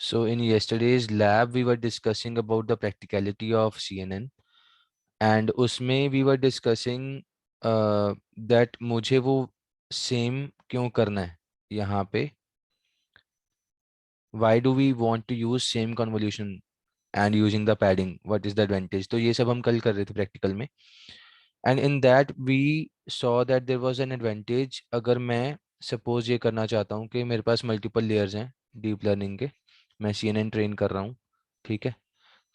So in yesterday's lab, we were discussing about the practicality of CNN, and उसमें we were discussing that मुझे वो same क्यों करना है यहाँ पे. Why do we want to use same convolution and using the padding? What is the advantage? तो ये सब हम कल कर रहे थे practical में. And in that we saw that there was an advantage. अगर मैं suppose ये करना चाहता हूँ कि मेरे पास multiple layers हैं deep learning के, मैं CNN ट्रेन कर रहा हूँ, ठीक है.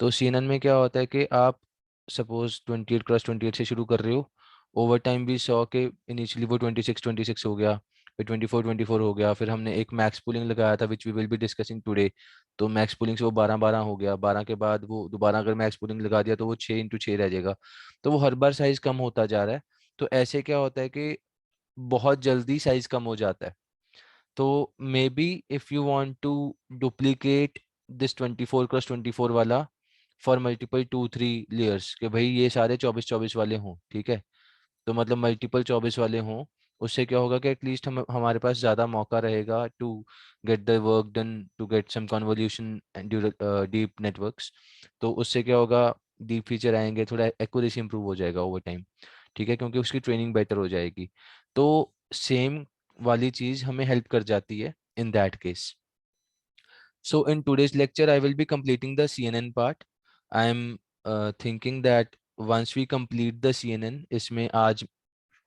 तो CNN में क्या होता है कि आप सपोज 28x28 से शुरू कर रहे हो. ओवर टाइम भी सौ के इनिशियली वो 26 26 हो गया, फिर 24 24 हो गया, फिर हमने एक मैक्स पुलिंग लगाया था which we will be discussing today. तो मैक्स पुलिंग से वो 12 12 हो गया. 12 के बाद वो दोबारा अगर मैक्स पुलिंग लगा दिया तो वो 6 × 6 रह जाएगा. तो वो हर बार साइज कम होता जा रहा है. तो ऐसे क्या होता है कि बहुत जल्दी साइज कम हो जाता है. तो maybe if you want to duplicate this 24x24 वाला फॉर मल्टीपल 2 3 लेयर्स, कि भाई ये सारे 24 24 वाले हों, ठीक है. तो मतलब मल्टीपल 24 वाले हों. उससे क्या होगा कि एटलीस्ट हमारे पास ज़्यादा मौका रहेगा to get the work done, to get some convolution deep networks. तो उससे क्या होगा, डीप फीचर आएंगे, थोड़ा एक्यूरेसी इंप्रूव हो जाएगा ओवर टाइम, ठीक है, क्योंकि उसकी ट्रेनिंग बेटर हो जाएगी. तो सेम वाली चीज़ हमें हेल्प कर जाती है in that case. So in today's lecture, I will be completing the CNN part. I am thinking that once we complete the CNN, इसमें आज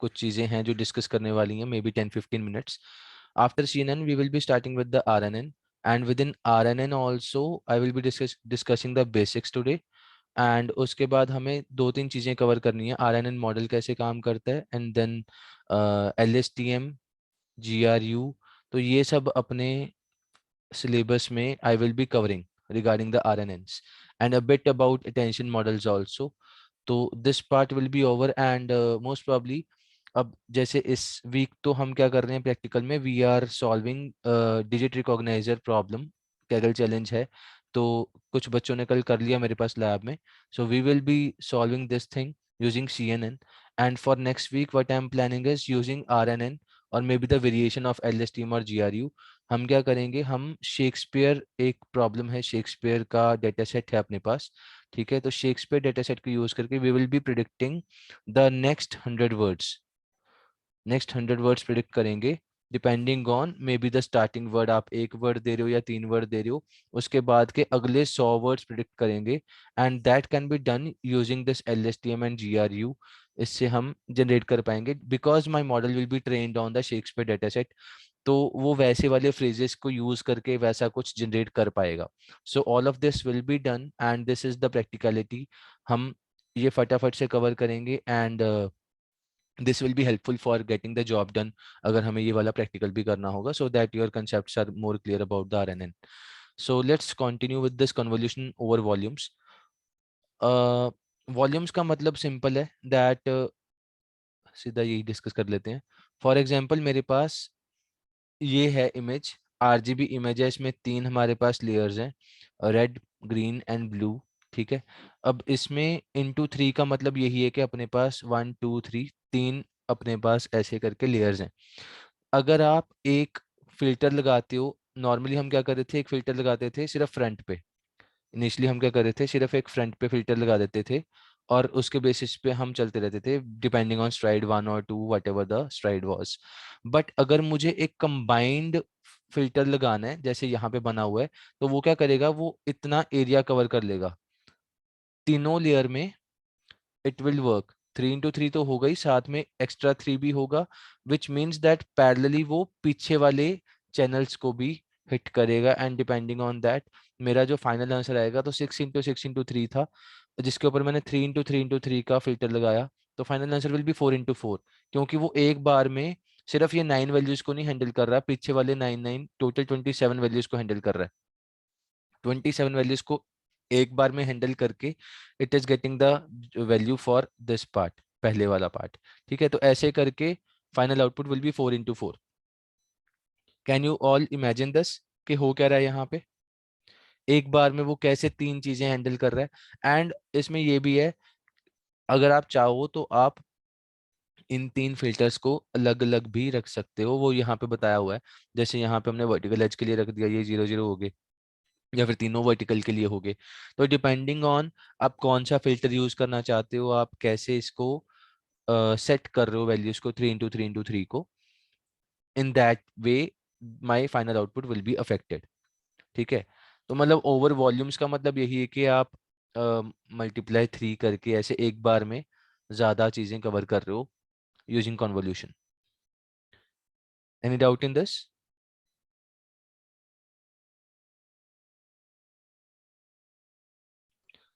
कुछ चीजें हैं जो डिस्कस करने वाली हैं, maybe 10 15 minutes. After CNN, we will be starting with the RNN, and within RNN also, I will be discussing the basics today. And उसके बाद हमें दो तीन चीजें कवर करनी है. RNN मॉडल कैसे काम करता है, and then LSTM, GRU. तो ये सब अपने syllabus में I will be covering regarding the RNNs and a bit about attention models also. तो this part will be over and most probably अब जैसे इस वीक तो हम क्या कर रहे हैं प्रैक्टिकल में, we are solving digit recogniser problem. Kaggle challenge है. तो कुछ बच्चों ने कल कर लिया मेरे पास लैब में. So we will be solving this thing using CNN. And for next week what I am planning is using RNN और maybe the variation of LSTM और GRU. हम क्या करेंगे, हम शेक्सपियर, एक प्रॉब्लम है, शेक्सपियर का डेटा सेट है अपने पास, ठीक है. तो शेक्सपियर डेटा सेट को यूज करके we will be predicting the next 100 words predict करेंगे, depending on maybe the starting word. आप एक वर्ड दे रहे हो या 3 वर्ड दे रहे हो, उसके बाद के अगले 100 वर्ड्स प्रिडिक्ट करेंगे. And that can be done using this LSTM and GRU. इससे हम जनरेट कर पाएंगे because my model will be trained on the Shakespeare data set. तो वो वैसे वाले फ्रेजेस को यूज करके वैसा कुछ जनरेट कर पाएगा. So all of this will be done and this is the practicality. हम ये फटाफट से कवर करेंगे and this will be helpful for getting the job done अगर हमें ये वाला प्रैक्टिकल भी करना होगा, so that your concepts are more clear about the RNN. So let's continue with this convolution over volumes. Volumes का मतलब सिंपल है दैट सीधा यही डिस्कस कर लेते हैं. फॉर एग्जाम्पल मेरे पास ये है इमेज, RGB इमेज है. इसमें 3 हमारे पास लेयर्स हैं, रेड ग्रीन एंड ब्लू, ठीक है. अब इसमें इंटू 3 का मतलब यही है कि अपने पास 1 2 3 अपने पास ऐसे करके लेयर्स हैं. अगर आप एक फिल्टर लगाते हो, नॉर्मली हम क्या करते थे, एक फिल्टर लगाते थे सिर्फ फ्रंट पे. इनिशियली हम क्या कर रहे थे, सिर्फ एक फ्रंट पे फिल्टर लगा देते थे और उसके बेसिस पे हम चलते रहते थे डिपेंडिंग ऑन स्ट्राइड 1 और 2 what ever the STRIDE was. But अगर मुझे एक कंबाइंड फिल्टर लगाना है जैसे यहाँ पे बना हुआ है, तो वो क्या करेगा, वो इतना एरिया कवर कर लेगा तीनों लेयर में. इट विल वर्क 3 × 3 तो होगा ही, साथ में एक्स्ट्रा 3 भी होगा, विच मीन्स दैट पैरेलली वो पीछे वाले चैनल्स को भी हिट करेगा. एंड डिपेंडिंग ऑन दैट मेरा जो फाइनल आंसर आएगा, तो 6 × 6 × 3 था जिसके ऊपर मैंने 3 × 3 × 3 का फिल्टर लगाया, तो फाइनल आंसर विल बी 4 × 4. क्योंकि वो एक बार में सिर्फ ये 9 वैल्यूज को नहीं हैंडल कर रहा, पीछे वाले 9 9 टोटल 27 वैल्यूज को हैंडल कर रहा है. 27 वैल्यूज को एक बार में हैंडल करके it is getting the value for this part, पहले वाला पार्ट, ठीक है. तो ऐसे करके final output will be 4 × 4. Can you all imagine this कि हो क्या रहा है यहाँ पे, एक बार में वो कैसे 3 चीजें हैंडल कर रहा है. एंड इसमें ये भी है, अगर आप चाहो तो आप इन 3 फिल्टर्स को अलग अलग भी रख सकते हो, वो यहाँ पे बताया हुआ है. जैसे यहाँ पे हमने वर्टिकल एज के लिए रख दिया, ये 0 0 हो गए. या फिर तीनों वर्टिकल के लिए हो गए। तो डिपेंडिंग ऑन आप कौन सा फिल्टर यूज करना चाहते हो, आप कैसे इसको सेट कर रहे हो वैल्यूज को 3 into 3 into 3 को, in that way my final output will be affected. ठीक है। तो मतलब ओवर वॉल्यूम्स का मतलब यही है कि आप मल्टीप्लाई 3 करके ऐसे एक बार में ज्यादा चीजें कवर कर रहे हो using convolution. Any doubt in this?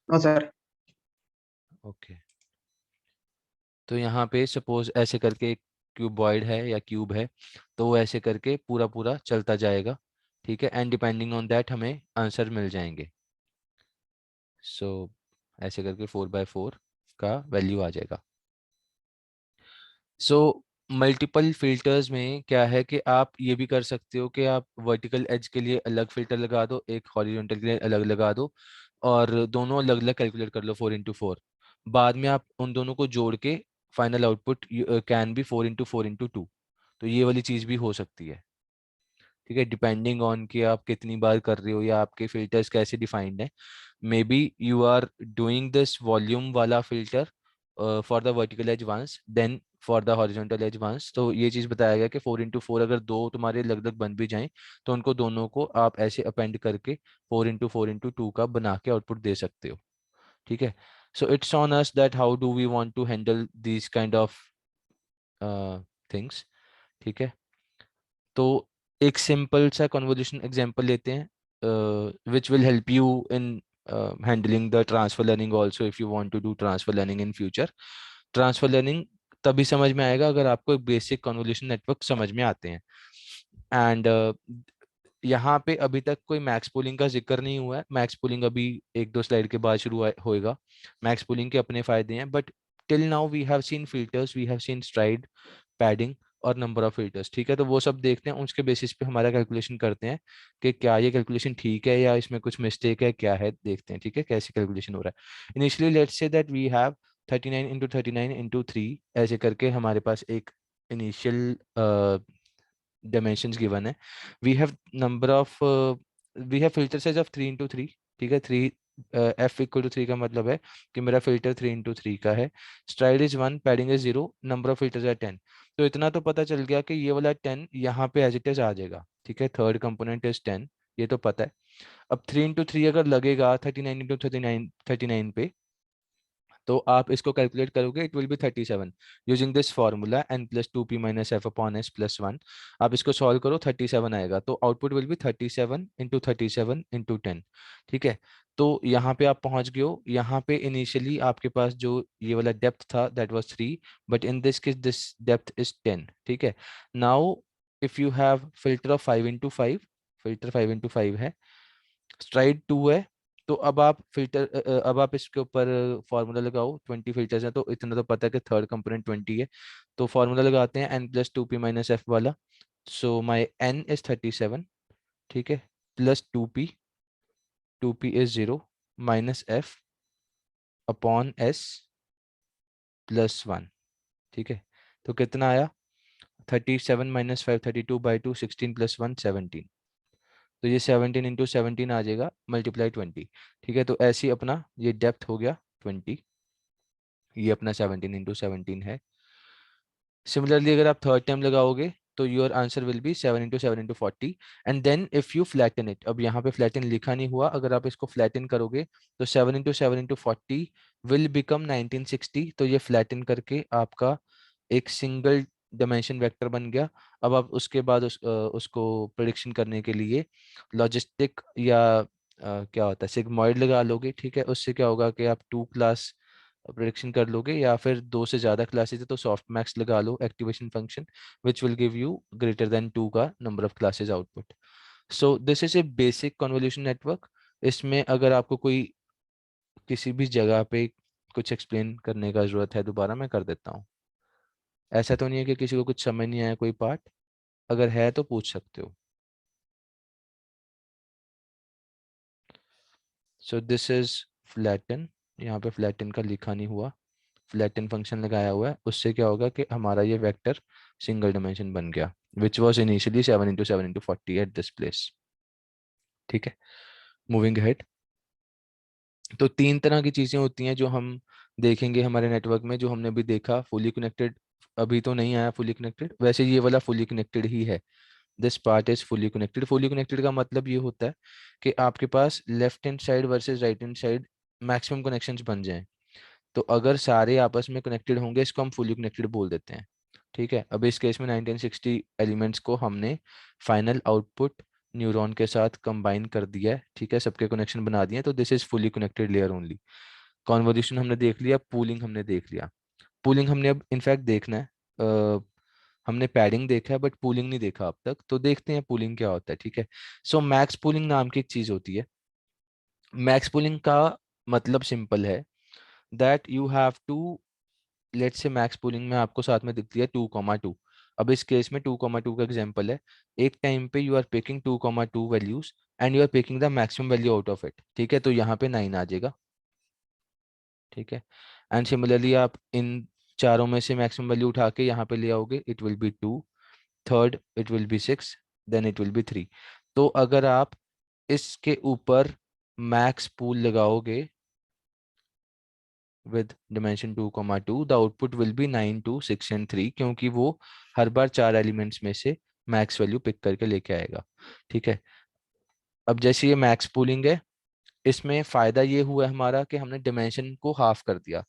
No sir. Okay. तो यहाँ पे सपोज ऐसे करके एक क्यूबॉइड है या क्यूब है, तो वो ऐसे करके पूरा पूरा चलता जाएगा। ठीक है। एंड डिपेंडिंग ऑन दैट हमें आंसर मिल जाएंगे। सो ऐसे करके 4/4 का वैल्यू आ जाएगा। सो मल्टीपल फिल्टर्स में क्या है कि आप ये भी कर सकते हो कि आप वर्टिकल एज के लिए अलग फिल्टर लगा दो, एक हॉरिजॉन्टल के लिए अलग लगा दो, और दोनों अलग अलग कैलकुलेट कर लो 4 into 4। बाद में आप उन दोनों को जोड़ के final output can be 4 into 4 into 2। तो ये वाली चीज़ भी हो सकती है। ठीक है। डिपेंडिंग ऑन कि आप कितनी बार कर रहे हो या आपके फिल्टर्स कैसे डिफाइंड है। Maybe you are doing this volume वाला filter for the vertical edge once, then for the horizontal edge once. तो ये चीज़ बताया गया कि 4 into 4 अगर दो तुम्हारे अलग अलग बन भी जाएं, तो उनको दोनों को आप ऐसे अपेंड करके 4 into 4 into 2 का बना के आउटपुट दे सकते हो। ठीक है। So it's on us that how do we want to handle these kind of things. ठीक है। तो एक सिंपल सा कन्वोल्यूशन एग्जांपल लेते हैं which will help you in handling the transfer learning also if you want to do transfer learning in future. Transfer learning तभी समझ में आएगा अगर आपको एक बेसिक कन्वोल्यूशन नेटवर्क समझ में आते हैं। एंड यहाँ पे अभी तक कोई मैक्स पूलिंग का जिक्र नहीं हुआ है। मैक्स पूलिंग अभी एक दो स्लाइड के बाद शुरू होएगा। मैक्स पूलिंग के अपने फायदे हैं, but till now we have seen filters, we have seen stride, padding और नंबर ऑफ फिल्टर्स। ठीक है। तो वो सब देखते हैं, उसके बेसिस पे हमारा कैलकुलेशन करते हैं कि क्या ये कैलकुलेशन ठीक है या इसमें कुछ मिस्टेक है, क्या है देखते हैं। ठीक है। कैसे कैलकुलेशन हो रहा है। Initially let's say that we have 39 into 39 into 3 ऐसे करके हमारे पास एक इनिशियल dimensions given है। we have number of we have filter size of 3 into 3। ठीक है। 3 f equal to 3 का मतलब है कि मेरा फिल्टर 3 into 3 का है। STRIDE is 1, padding is 0, number of filters है 10। तो इतना तो पता चल गया कि ये वाला 10 यहाँ पे एज इट इज आ जाएगा। ठीक है। थर्ड कंपोनेंट इज 10, ये तो पता है। अब 3 into 3 अगर लगेगा 39 into 39 पे, तो आप इसको कैलकुलेट करोगे, it will B 37 using this formula n+2p - f/s+1। आप इसको सॉल्व करो, 37 आएगा। तो output will be 37 into 37 into 10। ठीक है। तो यहाँ पे आप पहुंच गए हो। यहाँ पे इनिशियली आपके पास जो ये वाला डेप्थ था that was 3, but in this case this depth is 10। ठीक है। Now if you have filter of 5 into 5, filter 5 into 5 है, स्ट्राइड 2 है, तो अब आप अब आप इसके ऊपर फॉर्मूला लगाओ। 20 फिल्टर्स हैं तो इतना तो पता है कि थर्ड कंपोनेंट 20 है। तो फॉर्मूला लगाते हैं n+2p - f वाला। सो माई n इज 37। ठीक है। Plus 2p, 2p is 0, minus f upon s plus 1। ठीक है। तो कितना आया? 37 - 5, 32/2, 16 + 1 17। तो ये 17 into 17 आ जाएगा मल्टीप्लाई 20। ठीक है। तो ऐसे ही अपना ये डेप्थ हो गया 20, ये अपना 17 into 17 है। सिमिलरली अगर आप थर्ड टाइम लगाओगे तो your answer will be 7 into 7 into 40। And then if you flatten it, अब यहाँ पे फ्लैटन लिखा नहीं हुआ, अगर आप इसको फ्लैटन करोगे तो 7 into 7 into 40 विल बिकम 1960। तो ये फ्लैटन करके आपका एक सिंगल डायमेंशन वेक्टर बन गया। अब आप उसके बाद उसको प्रिडिक्शन करने के लिए लॉजिस्टिक या क्या होता है सिग्मॉइड लगा लोगे। ठीक है। उससे क्या होगा कि आप 2 क्लास प्रिडिक्शन कर लोगे, या फिर 2 से ज़्यादा क्लासेस है तो सॉफ्ट मैक्स लगा लो activation function, which will give you greater than 2 का number of classes output. So this is a basic convolution network. इसमें अगर आपको कोई किसी भी जगह पे कुछ एक्सप्लेन करने का जरूरत है दोबारा मैं कर देता हूँ। ऐसा तो नहीं है कि किसी को कुछ समझ नहीं आया कोई पार्ट? अगर है तो पूछ सकते हो। सो दिस इज फ्लैटन, यहाँ पे फ्लैटन का लिखा नहीं हुआ, फ्लैटन फंक्शन लगाया हुआ है। उससे क्या होगा कि हमारा ये वेक्टर सिंगल डायमेंशन बन गया, which was initially 7 into 7 into 40 at this place. ठीक है। मूविंग हेड, तो तीन तरह की चीजें होती हैं जो हम देखेंगे हमारे नेटवर्क में, जो हमने अभी देखा फुली कनेक्टेड, अभी तो नहीं आया फुली कनेक्टेड, वैसे ये वाला फुली कनेक्टेड ही है। This part is fully connected. Fully connected का मतलब ये होता है कि आपके पास left hand side versus right hand side maximum connections बन जाएं। तो अगर सारे आपस में कनेक्टेड होंगे इसको हम फुली कनेक्टेड बोल देते हैं। ठीक है, अब इस केस में 1960 एलिमेंट्स को हमने फाइनल आउटपुट न्यूरॉन के साथ कंबाइन कर दिया है। ठीक है, सबके कनेक्शन बना दिए हैं, तो this is fully connected layer only. Convolution हमने देख लिया, पूलिंग हमने देख लिया। पूलिंग हमने अब इनफैक्ट देखना है। हमने पैडिंग देखा है बट पूलिंग नहीं देखा अब तक, तो देखते हैं पूलिंग क्या होता है। ठीक है, सो मैक्स पूलिंग नाम की एक चीज होती है। मैक्स पूलिंग का मतलब सिंपल है, that you have to, let's say max pooling में आपको साथ में दिखती है 2,2। अब इस केस में 2,2 का एग्जांपल है, एक टाइम पे you are picking 2,2 values and you are picking the maximum value out of it. ठीक है, तो यहाँ पे 9 आ जाएगा। ठीक है, एंड सिमिलरली आप इन चारों में से मैक्सिमम वैल्यू उठा के यहाँ पे ले आओगे, it will be 2, third it will be 6, then it will be 3। तो अगर आप इसके ऊपर मैक्स पूल लगाओगे with dimension 2,2, the output will be 9, 2, 6 and 3, क्योंकि वो हर बार चार एलिमेंट्स में से मैक्स वैल्यू पिक करके लेके आएगा। ठीक है, अब जैसे ये मैक्स पूलिंग है, इसमें फायदा ये हुआ हमारा कि हमने डिमेंशन को हाफ कर दिया।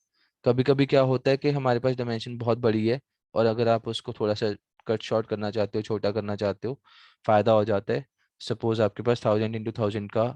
कभी कभी क्या होता है कि हमारे पास डिमेंशन बहुत बड़ी है और अगर आप उसको थोड़ा सा कट शॉर्ट करना चाहते हो, छोटा करना चाहते हो, फायदा हो जाता है। सपोज आपके पास 1000 × 1000 का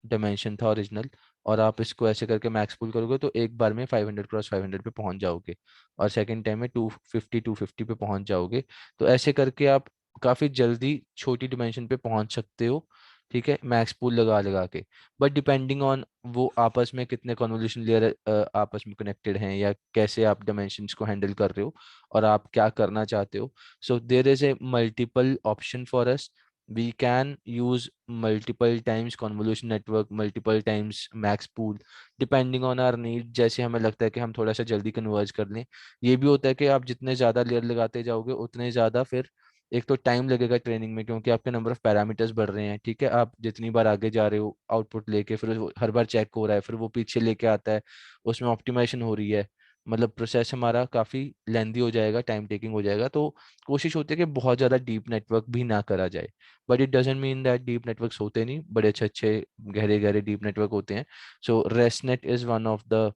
डिमेंशन था ओरिजिनल, और आप इसको ऐसे करके मैक्स पुल करोगे तो एक बार में 500 × 500 पे पहुंच जाओगे, और सेकंड टाइम में 250 पे पहुंच जाओगे। तो ऐसे करके आप काफी जल्दी छोटी डिमेंशन पे पहुंच सकते हो। ठीक है, मैक्स पूल लगा लगा के। बट डिपेंडिंग ऑन वो आपस में कितने कन्वोल्यूशन लेयर आपस में कनेक्टेड हैं, या कैसे आप डायमेंशंस को हैंडल कर रहे हो और आप क्या करना चाहते हो। So there is a multiple option for us, we can use multiple times convolution network, multiple times max pool, depending on our need। जैसे हमें लगता है कि हम थोड़ा सा जल्दी कन्वर्ज कर लें। ये भी होता है कि आप जितने ज़्यादा लेयर लगाते जाओगे उतने ज़्यादा फिर एक तो टाइम लगेगा ट्रेनिंग में, क्योंकि आपके नंबर ऑफ पैरामीटर्स बढ़ रहे हैं। ठीक है, आप जितनी बार आगे जा रहे हो आउटपुट लेके, फिर हर बार चेक हो रहा है, फिर वो पीछे लेके आता है, उसमें ऑप्टिमाइजेशन हो रही है। मतलब प्रोसेस हमारा काफ़ी लेंदी हो जाएगा, टाइम टेकिंग हो जाएगा। तो कोशिश होती है कि बहुत ज़्यादा डीप नेटवर्क भी ना करा जाए। But it doesn't mean that deep networks होते नहीं, बड़े अच्छे अच्छे गहरे गहरे डीप नेटवर्क होते हैं। So ResNet is one of the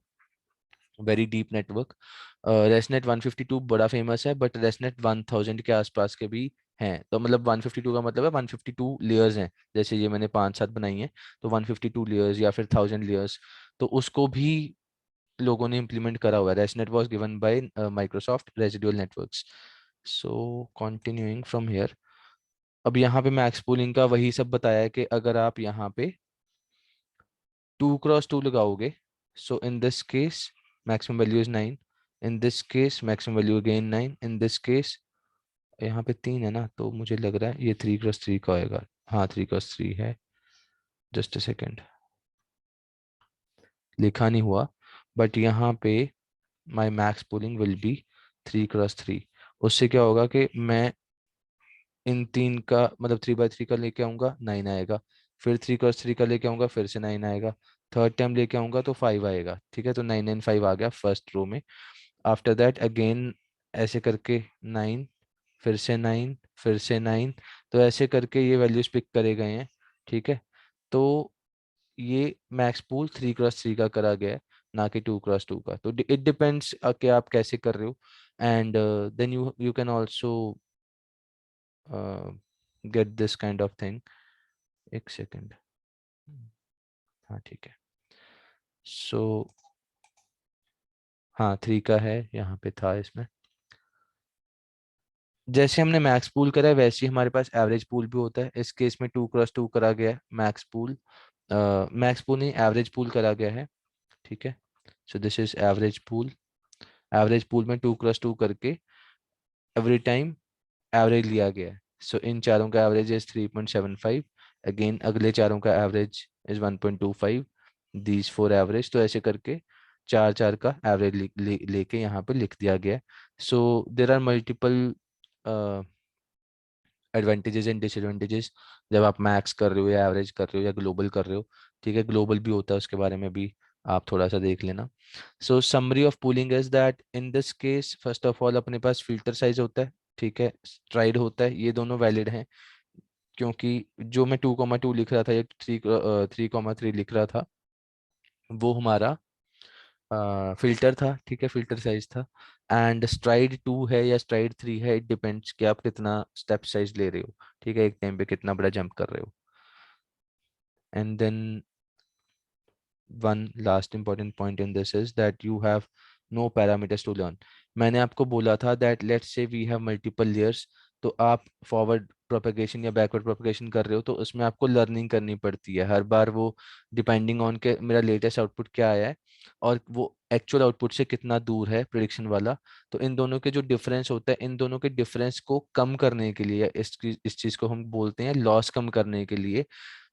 very deep network. ResNet 152 बड़ा फेमस है, बट रेसनेट 1000 के आसपास के भी हैं। तो मतलब 152 का मतलब है 152 लेयर्स हैं, जैसे ये मैंने 5-7 बनाई हैं, तो 152 लेयर्स या फिर 1000 लेयर्स, तो उसको भी लोगों ने इम्प्लीमेंट करा हुआ है। ResNet was given by Microsoft residual networks. So continuing from here, अब यहाँ पे मैक्स पूलिंग का वही सब बताया है कि अगर आप यहाँ पे 2 × 2 लगाओगे, so in this case maximum value is 9, in this case maximum value again 9, in this case यहाँ पे 3 है ना, तो मुझे लग रहा है ये 3 × 3 का होएगा। हाँ 3 × 3 है, जस्ट अ सेकेंड, लिखा नहीं हुआ, बट यहाँ पे माई मैक्स पुलिंग विल बी 3 × 3। उससे क्या होगा कि मैं इन तीन का मतलब 3/3 का लेके आऊंगा, 9 आएगा, फिर 3 × 3 का लेके आऊंगा, फिर से 9 आएगा, थर्ड टाइम लेके आऊंगा तो 5 आएगा। ठीक है, तो 9 9 5 आ गया फर्स्ट रो में। आफ्टर दैट अगेन ऐसे करके 9, फिर से 9, फिर से 9, तो ऐसे करके ये वैल्यूज पिक करे गए हैं। ठीक है, तो ये मैक्स पूल 3 × 3 का करा गया है, ना कि 2 × 2 का। तो इट डिपेंड्स कि आप कैसे कर रहे हो, and then you you can also get this kind of thing. एक सेकेंड, हाँ ठीक है। सो हाँ 3 का है, यहाँ पे था इसमें। जैसे हमने मैक्स पूल करा है वैसे ही हमारे पास एवरेज पूल भी होता है। इस केस में 2 × 2 करा गया है मैक्स पूल, मैक्स पूल नहीं एवरेज पूल करा गया है। ठीक है, सो this is average pool. Average pool में 2 × 2 करके एवरी टाइम एवरेज लिया गया है। सो इन चारों का एवरेज इज 3.75, अगेन अगले चारों का average is 1.25, these four average. तो ऐसे करके चार चार का एवरेज लेके यहाँ पे लिख दिया गया है। So there are multiple advantages and disadvantages जब आप मैक्स कर रहे हो या एवरेज कर रहे हो या ग्लोबल कर रहे हो। ठीक है, ग्लोबल भी होता है, उसके बारे में भी आप थोड़ा सा देख लेना। सो summary of pooling is that in this case first of all अपने पास फिल्टर साइज होता है, ठीक है, स्ट्राइड होता है, ये दोनों वैलिड हैं, क्योंकि जो मैं 2,2 लिख रहा था या 3,3 लिख रहा था वो हमारा फिल्टर था, ठीक है, फिल्टर साइज था। एंड स्ट्राइड 2 है या स्ट्राइड 3 है, इट डिपेंड्स कि आप कितना स्टेप साइज ले रहे हो, ठीक है, एक टाइम पे कितना बड़ा जंप कर रहे हो। And then one last important point in this is that you have no parameters to learn. मैंने आपको बोला था that let's say we have multiple layers, तो आप फॉरवर्ड प्रोपेगेशन या बैकवर्ड प्रोपेगेशन कर रहे हो तो उसमें आपको लर्निंग करनी पड़ती है हर बार, वो डिपेंडिंग ऑन के मेरा लेटेस्ट आउटपुट क्या आया है और वो एक्चुअल आउटपुट से कितना दूर है प्रिडिक्शन वाला। तो इन दोनों के जो डिफरेंस होता है, इन दोनों के डिफरेंस को कम करने के लिए, इस चीज को हम बोलते हैं लॉस कम करने के लिए,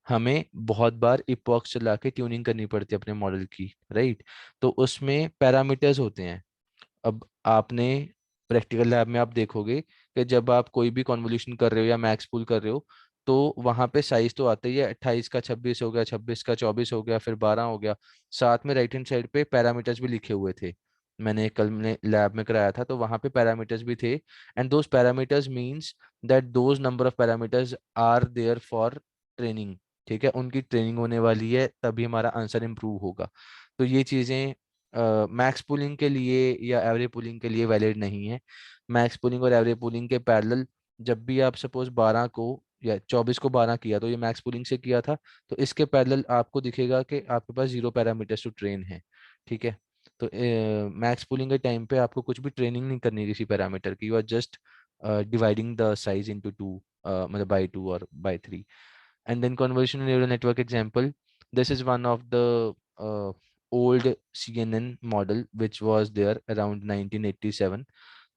हमें बहुत बार इपॉक्स चला के ट्यूनिंग करनी पड़ती है अपने मॉडल की, राइट। तो उसमें पैरामीटर्स होते हैं। अब आपने प्रैक्टिकल लैब में आप देखोगे कि जब आप कोई भी कॉन्वोल्यूशन कर रहे हो या मैक्स पूल कर रहे हो तो वहां पे साइज तो आता ही है, 28 का 26 हो गया, 26 का 24 हो गया, फिर 12 हो गया। साथ में राइट हैंड साइड पे पैरामीटर्स भी लिखे हुए थे, मैंने कल में लैब में कराया था तो वहां पे पैरामीटर्स भी थे। And those parameters means that those number of parameters are there for training, ठीक है, उनकी ट्रेनिंग होने वाली है तभी हमारा आंसर इम्प्रूव होगा। तो ये चीज़ें मैक्स पुलिंग के लिए या एवरेज पुलिंग के लिए वैलिड नहीं है। मैक्स पुलिंग और एवरेज पुलिंग के पैरेलल जब भी आप सपोज 12 को या 24 को 12 किया तो ये मैक्स पुलिंग से किया था, तो इसके पैरेलल आपको दिखेगा कि आपके पास 0 पैरामीटर्स टू ट्रेन है, ठीक है। तो मैक्स पुलिंग के टाइम पे आपको कुछ भी ट्रेनिंग नहीं करनी किसी पैरामीटर की, you are just dividing the size into 2, मतलब बाई 2 और by 3। And then convolutional neural network example, this is one of the old CNN model which was there around 1987.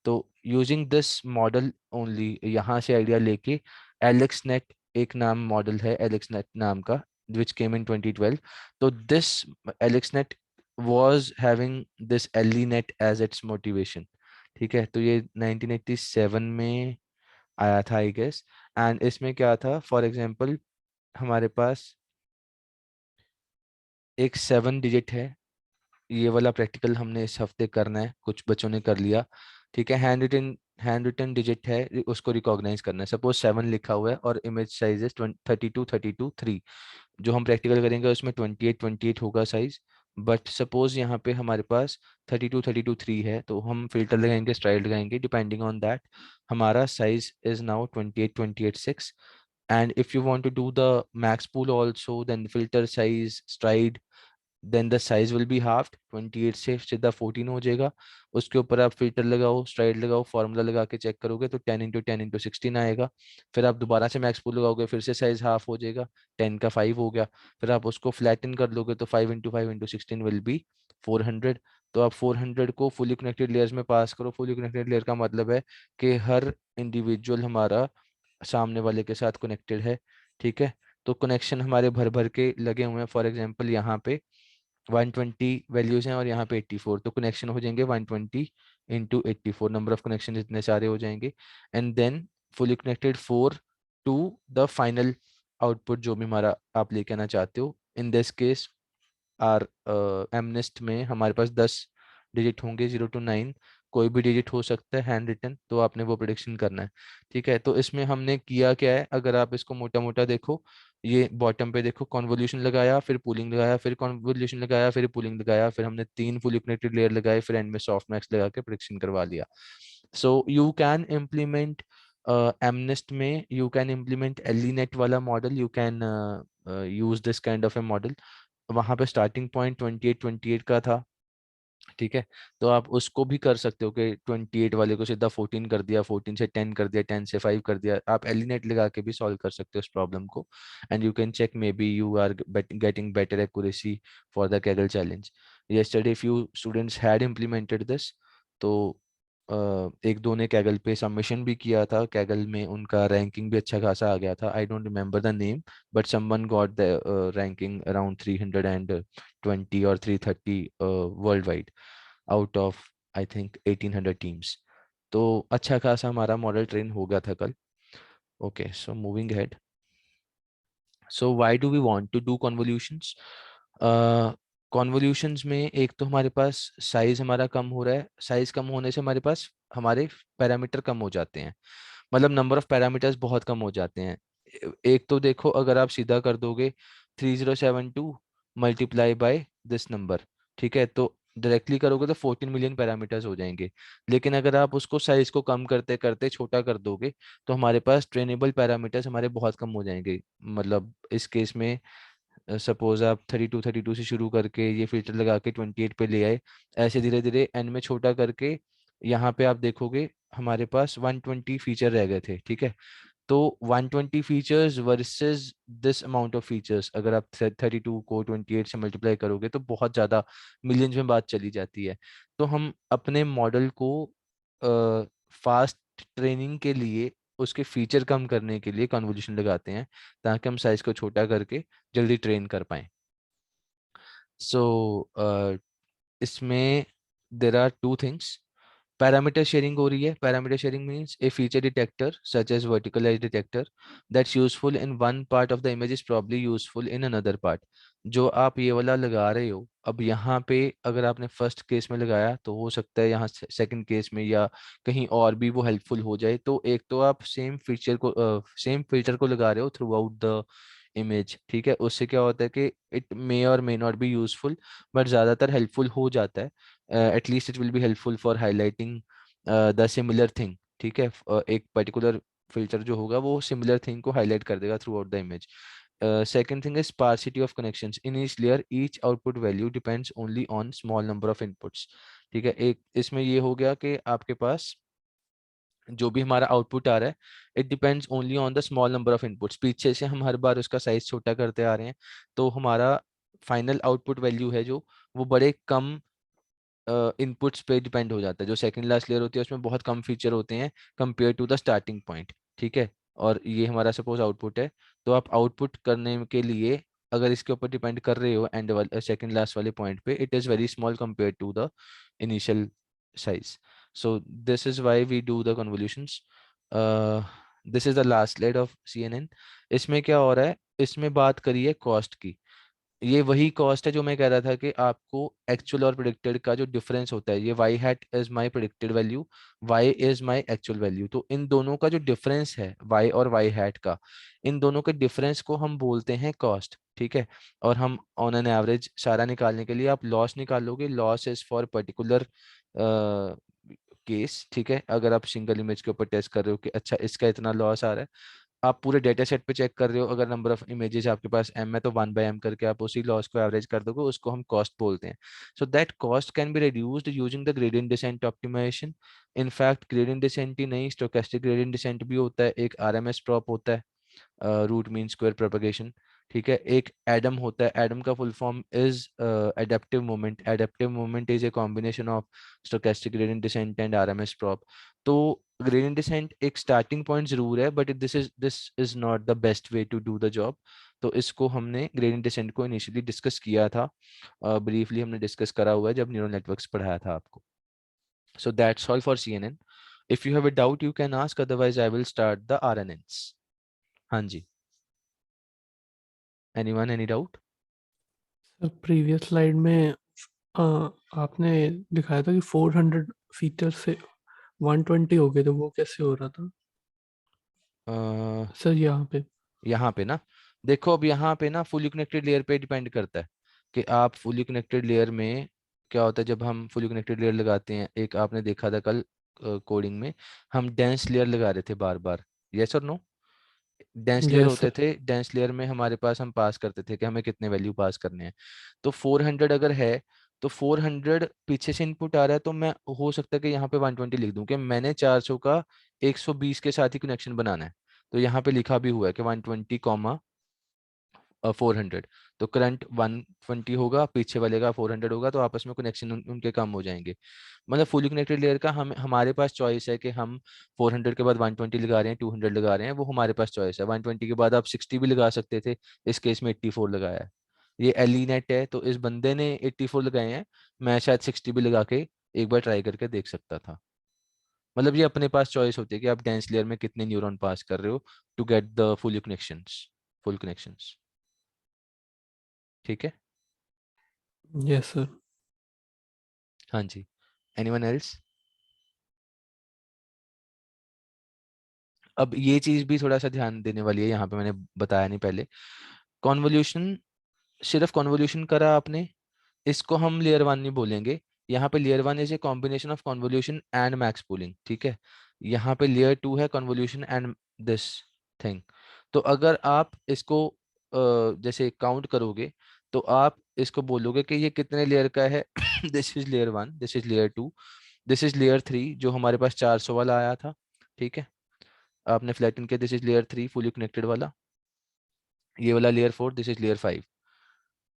तो यूजिंग दिस मॉडल ओनली, यहाँ से idea लेके Alex net एक नाम model है Alex net नाम का, विच केम इन 2012। तो this AlexNet was having this LeNet as its motivation, ठीक है। तो ये 1987 में आया था आई गेस। एंड इसमें क्या था, फॉर एग्जांपल हमारे पास एक 7 डिजिट है, ये वाला प्रैक्टिकल हमने इस हफ्ते करना है, कुछ बच्चों ने कर लिया, ठीक है। हैंड रिटन डिजिट है, उसको रिकॉग्नाइज करना है। सपोज 7 लिखा हुआ है और इमेज साइज है 32 32 3, जो हम प्रैक्टिकल करेंगे उसमें 28 28 होगा साइज। बट सपोज यहाँ पे हमारे पास 32 32 3 है, तो हम फिल्टर लगाएंगे, स्ट्राइड लगाएंगे, डिपेंडिंग ऑन दैट हमारा size is now 28 28 6। and if you want to do the max pool also, then filter size stride, then the size will be half, 28 से सीधा 14 हो जाएगा। उसके ऊपर आप फिल्टर लगाओ, स्ट्राइड लगाओ, फॉर्मूला लगा के चेक करोगे तो 10 × 10 × 16 आएगा। फिर आप दोबारा से मैक्स पुल लगाओगे, फिर से साइज हाफ हो जाएगा, 10 का 5 हो गया। फिर आप उसको फ्लैटन कर लोगे तो 5 × 5 × 16 विल बी 400। तो आप 400 को फुली कनेक्टेड लेयर्स में पास करो। फुली कनेक्टेड लेयर का मतलब है कि हर इंडिविजुअल हमारा सामने वाले के साथ कनेक्टेड है, ठीक है। तो कनेक्शन हमारे भर भर के लगे हुए हैं। फॉर एग्जांपल यहाँ पे 120 वैल्यूज हैं और यहाँ पे 84, तो कनेक्शन हो जाएंगे 120 × 84, नंबर ऑफ कनेक्शन इतने सारे हो जाएंगे। And then fully connected 4 to the final output जो भी हमारा आप लेके आना चाहते हो। In this case our MNIST में हमारे पास 10 डिजिट होंगे, 0 to 9, कोई भी डिजिट हो सकता है हैंड रिटन, तो आपने वो प्रिडिक्शन करना है, ठीक है। तो इसमें हमने किया क्या है, अगर आप इसको मोटा मोटा देखो, ये बॉटम पे देखो, कॉन्वोल्यूशन लगाया, फिर पूलिंग लगाया, फिर कॉन्वोल्यूशन लगाया, फिर पूलिंग लगाया, फिर हमने 3 फुली कनेक्टेड लेयर लगाए, फिर एंड में सॉफ्ट मैक्स लगा के प्रिडिक्शन करवा लिया। सो यू कैन इम्प्लीमेंट एमनेस्ट में, यू कैन इम्प्लीमेंट एलिनेट वाला model, you can use this kind of A model. वहां पे स्टार्टिंग पॉइंट 28 28 का था, ठीक है। तो आप उसको भी कर सकते हो कि 28 वाले को सीधा 14 कर दिया, 14 से 10 कर दिया, 10 से 5 कर दिया, आप एलिनेट लगा के भी सॉल्व कर सकते हो इस प्रॉब्लम को। And you can check maybe you are getting better accuracy for the Kaggle challenge. yesterday few students had implemented this। तो एक दो ने कैगल पे सबमिशन भी किया था, कैगल में उनका रैंकिंग भी अच्छा खासा आ गया था। I don't remember the name, but someone got the ranking around 320 और 330 world wide, out of I think 1800 teams. तो अच्छा खासा हमारा मॉडल ट्रेन हो गया था कल। Okay, so moving ahead. So why do we want to do convolutions? कॉन्वोल्यूशंस में एक तो हमारे पास साइज हमारा कम हो रहा है, साइज कम होने से हमारे पास हमारे पैरामीटर कम हो जाते हैं, मतलब नंबर ऑफ पैरामीटर्स बहुत कम हो जाते हैं। एक तो देखो, अगर आप सीधा कर दोगे 3072 मल्टीप्लाई बाय दिस नंबर, ठीक है, तो डायरेक्टली करोगे तो 14 मिलियन पैरामीटर्स हो जाएंगे। लेकिन अगर आप उसको साइज को कम करते करते छोटा कर दोगे तो हमारे पास ट्रेनेबल पैरामीटर्स हमारे बहुत कम हो जाएंगे। मतलब इस केस में सपोज आप 32 से शुरू करके ये फिल्टर लगा के 28 पे ले आए, ऐसे धीरे धीरे एन में छोटा करके यहाँ पे आप देखोगे हमारे पास 120 फीचर रह गए थे, ठीक है। तो 120 features versus this amount of features, अगर आप 32 को 28 से मल्टीप्लाई करोगे तो बहुत ज़्यादा मिलियंस में बात चली जाती है। तो हम अपने मॉडल को फास्ट ट्रेनिंग के लिए, उसके फीचर कम करने के लिए कन्वोल्यूशन लगाते हैं, ताकि हम साइज को छोटा करके जल्दी ट्रेन कर पाएं। सो इसमें there are two things. Parameter sharing हो रही है। Parameter sharing means a feature detector such as vertical edge detector that's useful in one part of the image is probably useful in another part. जो आप ये वाला लगा रहे हो, अब यहाँ पे अगर आपने फर्स्ट केस में लगाया तो हो सकता है यहाँ सेकंड केस में या कहीं और भी वो हेल्पफुल हो जाए। तो एक तो आप सेम फिल्टर को लगा रहे हो थ्रू आउट द इमेज, ठीक है, उससे क्या होता है कि इट मे और may not be useful, but ज़्यादातर हेल्पफुल हो जाता है। At least it will be helpful for highlighting the similar thing, ठीक है। एक पर्टिकुलर फिल्टर जो होगा वो सिमिलर थिंग को हाईलाइट कर देगा through out the image. Second thing is sparsity of connections. In each layer, each output value depends only on small number of inputs. ठीक है, एक इसमें ये हो गया कि आपके पास जो भी हमारा आउटपुट आ रहा है, it depends only on the small number of inputs. पीछे से हम हर बार उसका साइज छोटा करते आ रहे हैं, तो हमारा फाइनल आउटपुट वैल्यू है जो, वो बड़े कम इनपुट्स पे डिपेंड हो जाता है। जो सेकंड लास्ट लेयर होती है उसमें बहुत कम फीचर होते हैं compare to the starting point, ठीक है। और ये हमारा सपोज आउटपुट है, तो आप आउटपुट करने के लिए अगर इसके ऊपर डिपेंड कर रहे हो एंड वाले सेकंड लास्ट वाले पॉइंट पे, it is very small compare to the initial size. So this is why we do the convolutions. This is the last slide of CNN। इसमें क्या हो रहा है, इसमें बात करिए कॉस्ट की। ये वही कॉस्ट है जो मैं कह रहा था कि आपको एक्चुअल और प्रिडिक्टेड का जो डिफरेंस होता है, ये Y hat is my predicted value, Y is my actual value. तो इन दोनों का जो डिफरेंस है वाई और वाई हैट का, इन दोनों के डिफरेंस को हम बोलते हैं कॉस्ट, ठीक है। और हम ऑन एन एवरेज सारा निकालने के लिए आप लॉस निकालोगे। Loss is for particular case, ठीक है। अगर आप सिंगल इमेज के ऊपर टेस्ट कर रहे हो कि अच्छा इसका इतना लॉस आ रहा है, आप पूरे डेटा सेट पे चेक कर रहे हो, अगर नंबर ऑफ इमेजेस आपके पास m है तो 1/m करके आप उसी लॉस को एवरेज कर दोगे, उसको हम कॉस्ट बोलते हैं। So that cost can be reduced using the gradient descent optimization. In fact gradient descent ही नहीं, स्टोकेस्टिक ग्रेडियंट डिसेंट भी होता है, एक RMS प्रॉप होता है, रूट मीन स्क्वायर प्रोपगेशन, ठीक है। एक एडम होता है, एडम का full form is adaptive moment. Adaptive moment is a combination of stochastic gradient descent and RMS prop. तो ग्रेडियंट डिसेंट एक स्टार्टिंग पॉइंट जरूर है, but this is not the best way to do the job. तो इसको हमने gradient descent को initially discuss किया था, ब्रीफली हमने डिस्कस करा हुआ है जब न्यूरल नेटवर्क्स पढ़ाया था आपको। So that's all for CNN। If you have a doubt you can ask, otherwise I will start the RNNs। हाँ जी, anyone, any doubt? Sir previous slide में अ, आपने दिखाया था कि 400 फीचर से 120 हो गए, तो वो कैसे हो रहा था सर यहाँ पे? यहाँ पे ना, देखो अब यहाँ पे ना फुली कनेक्टेड लेयर पे डिपेंड करता है कि आप फुली कनेक्टेड लेयर में क्या होता है। जब हम फुली कनेक्टेड लेयर लगाते हैं, एक आपने देखा था कल कोडिंग में, हम डेंस लेयर लगा रहे थे बार बार, यस और नो। डेंस लेयर यस होते सर। थे, डेंस लेयर में हमारे पास हम पास करते थे कि हमें कितने वैल्यू पास करने हैं। तो 400 अगर है, तो 400 पीछे से इनपुट आ रहा है, तो मैं हो सकता है कि यहाँ पे 120 लिख दूं कि मैंने 400 का 120 के साथ ही कनेक्शन बनाना है। तो यहाँ पे लिखा भी हुआ है कि 120 कॉमा 400। तो करंट 120 होगा, पीछे वाले का 400 होगा, तो आपस में कनेक्शन उनके कम हो जाएंगे। मतलब फुली कनेक्टेड लेयर का हम हमारे पास चॉइस है कि हम 400 के बाद 120 लगा रहे हैं, 200 लगा रहे हैं, वो हमारे पास चॉइस है। 120 के बाद आप 60 भी लगा सकते थे, इस केस में 84 लगाया है। ये एलिनेट है, तो इस बंदे ने 84 लगाए हैं, मैं शायद 60 भी लगा के एक बार ट्राई करके देख सकता था। मतलब ये अपने पास चॉइस होती है कि आप डेंस लेयर में कितने न्यूरॉन पास कर रहे हो to get the full connections. ठीक है। Yes sir. हाँ जी। Anyone else? अब ये चीज भी थोड़ा सा ध्यान देने वाली है, यहाँ पे मैंने बताया नहीं पहले। कॉन्वोल्यूशन, सिर्फ कॉन्वोल्यूशन करा आपने, इसको हम लेयर वन नहीं बोलेंगे। यहाँ पे layer one is a combination of convolution and max pooling, ठीक है। यहाँ पे लेयर टू है कॉन्वोल्यूशन एंड दिस थिंग। तो अगर आप इसको जैसे काउंट करोगे तो आप इसको बोलोगे कि ये कितने लेयर का है। This is layer one, this is layer two, this is layer three जो हमारे पास 400 वाला आया था, ठीक है। आपने फ्लैटन किया, this is layer three fully connected वाला। ये वाला layer four, this is layer five,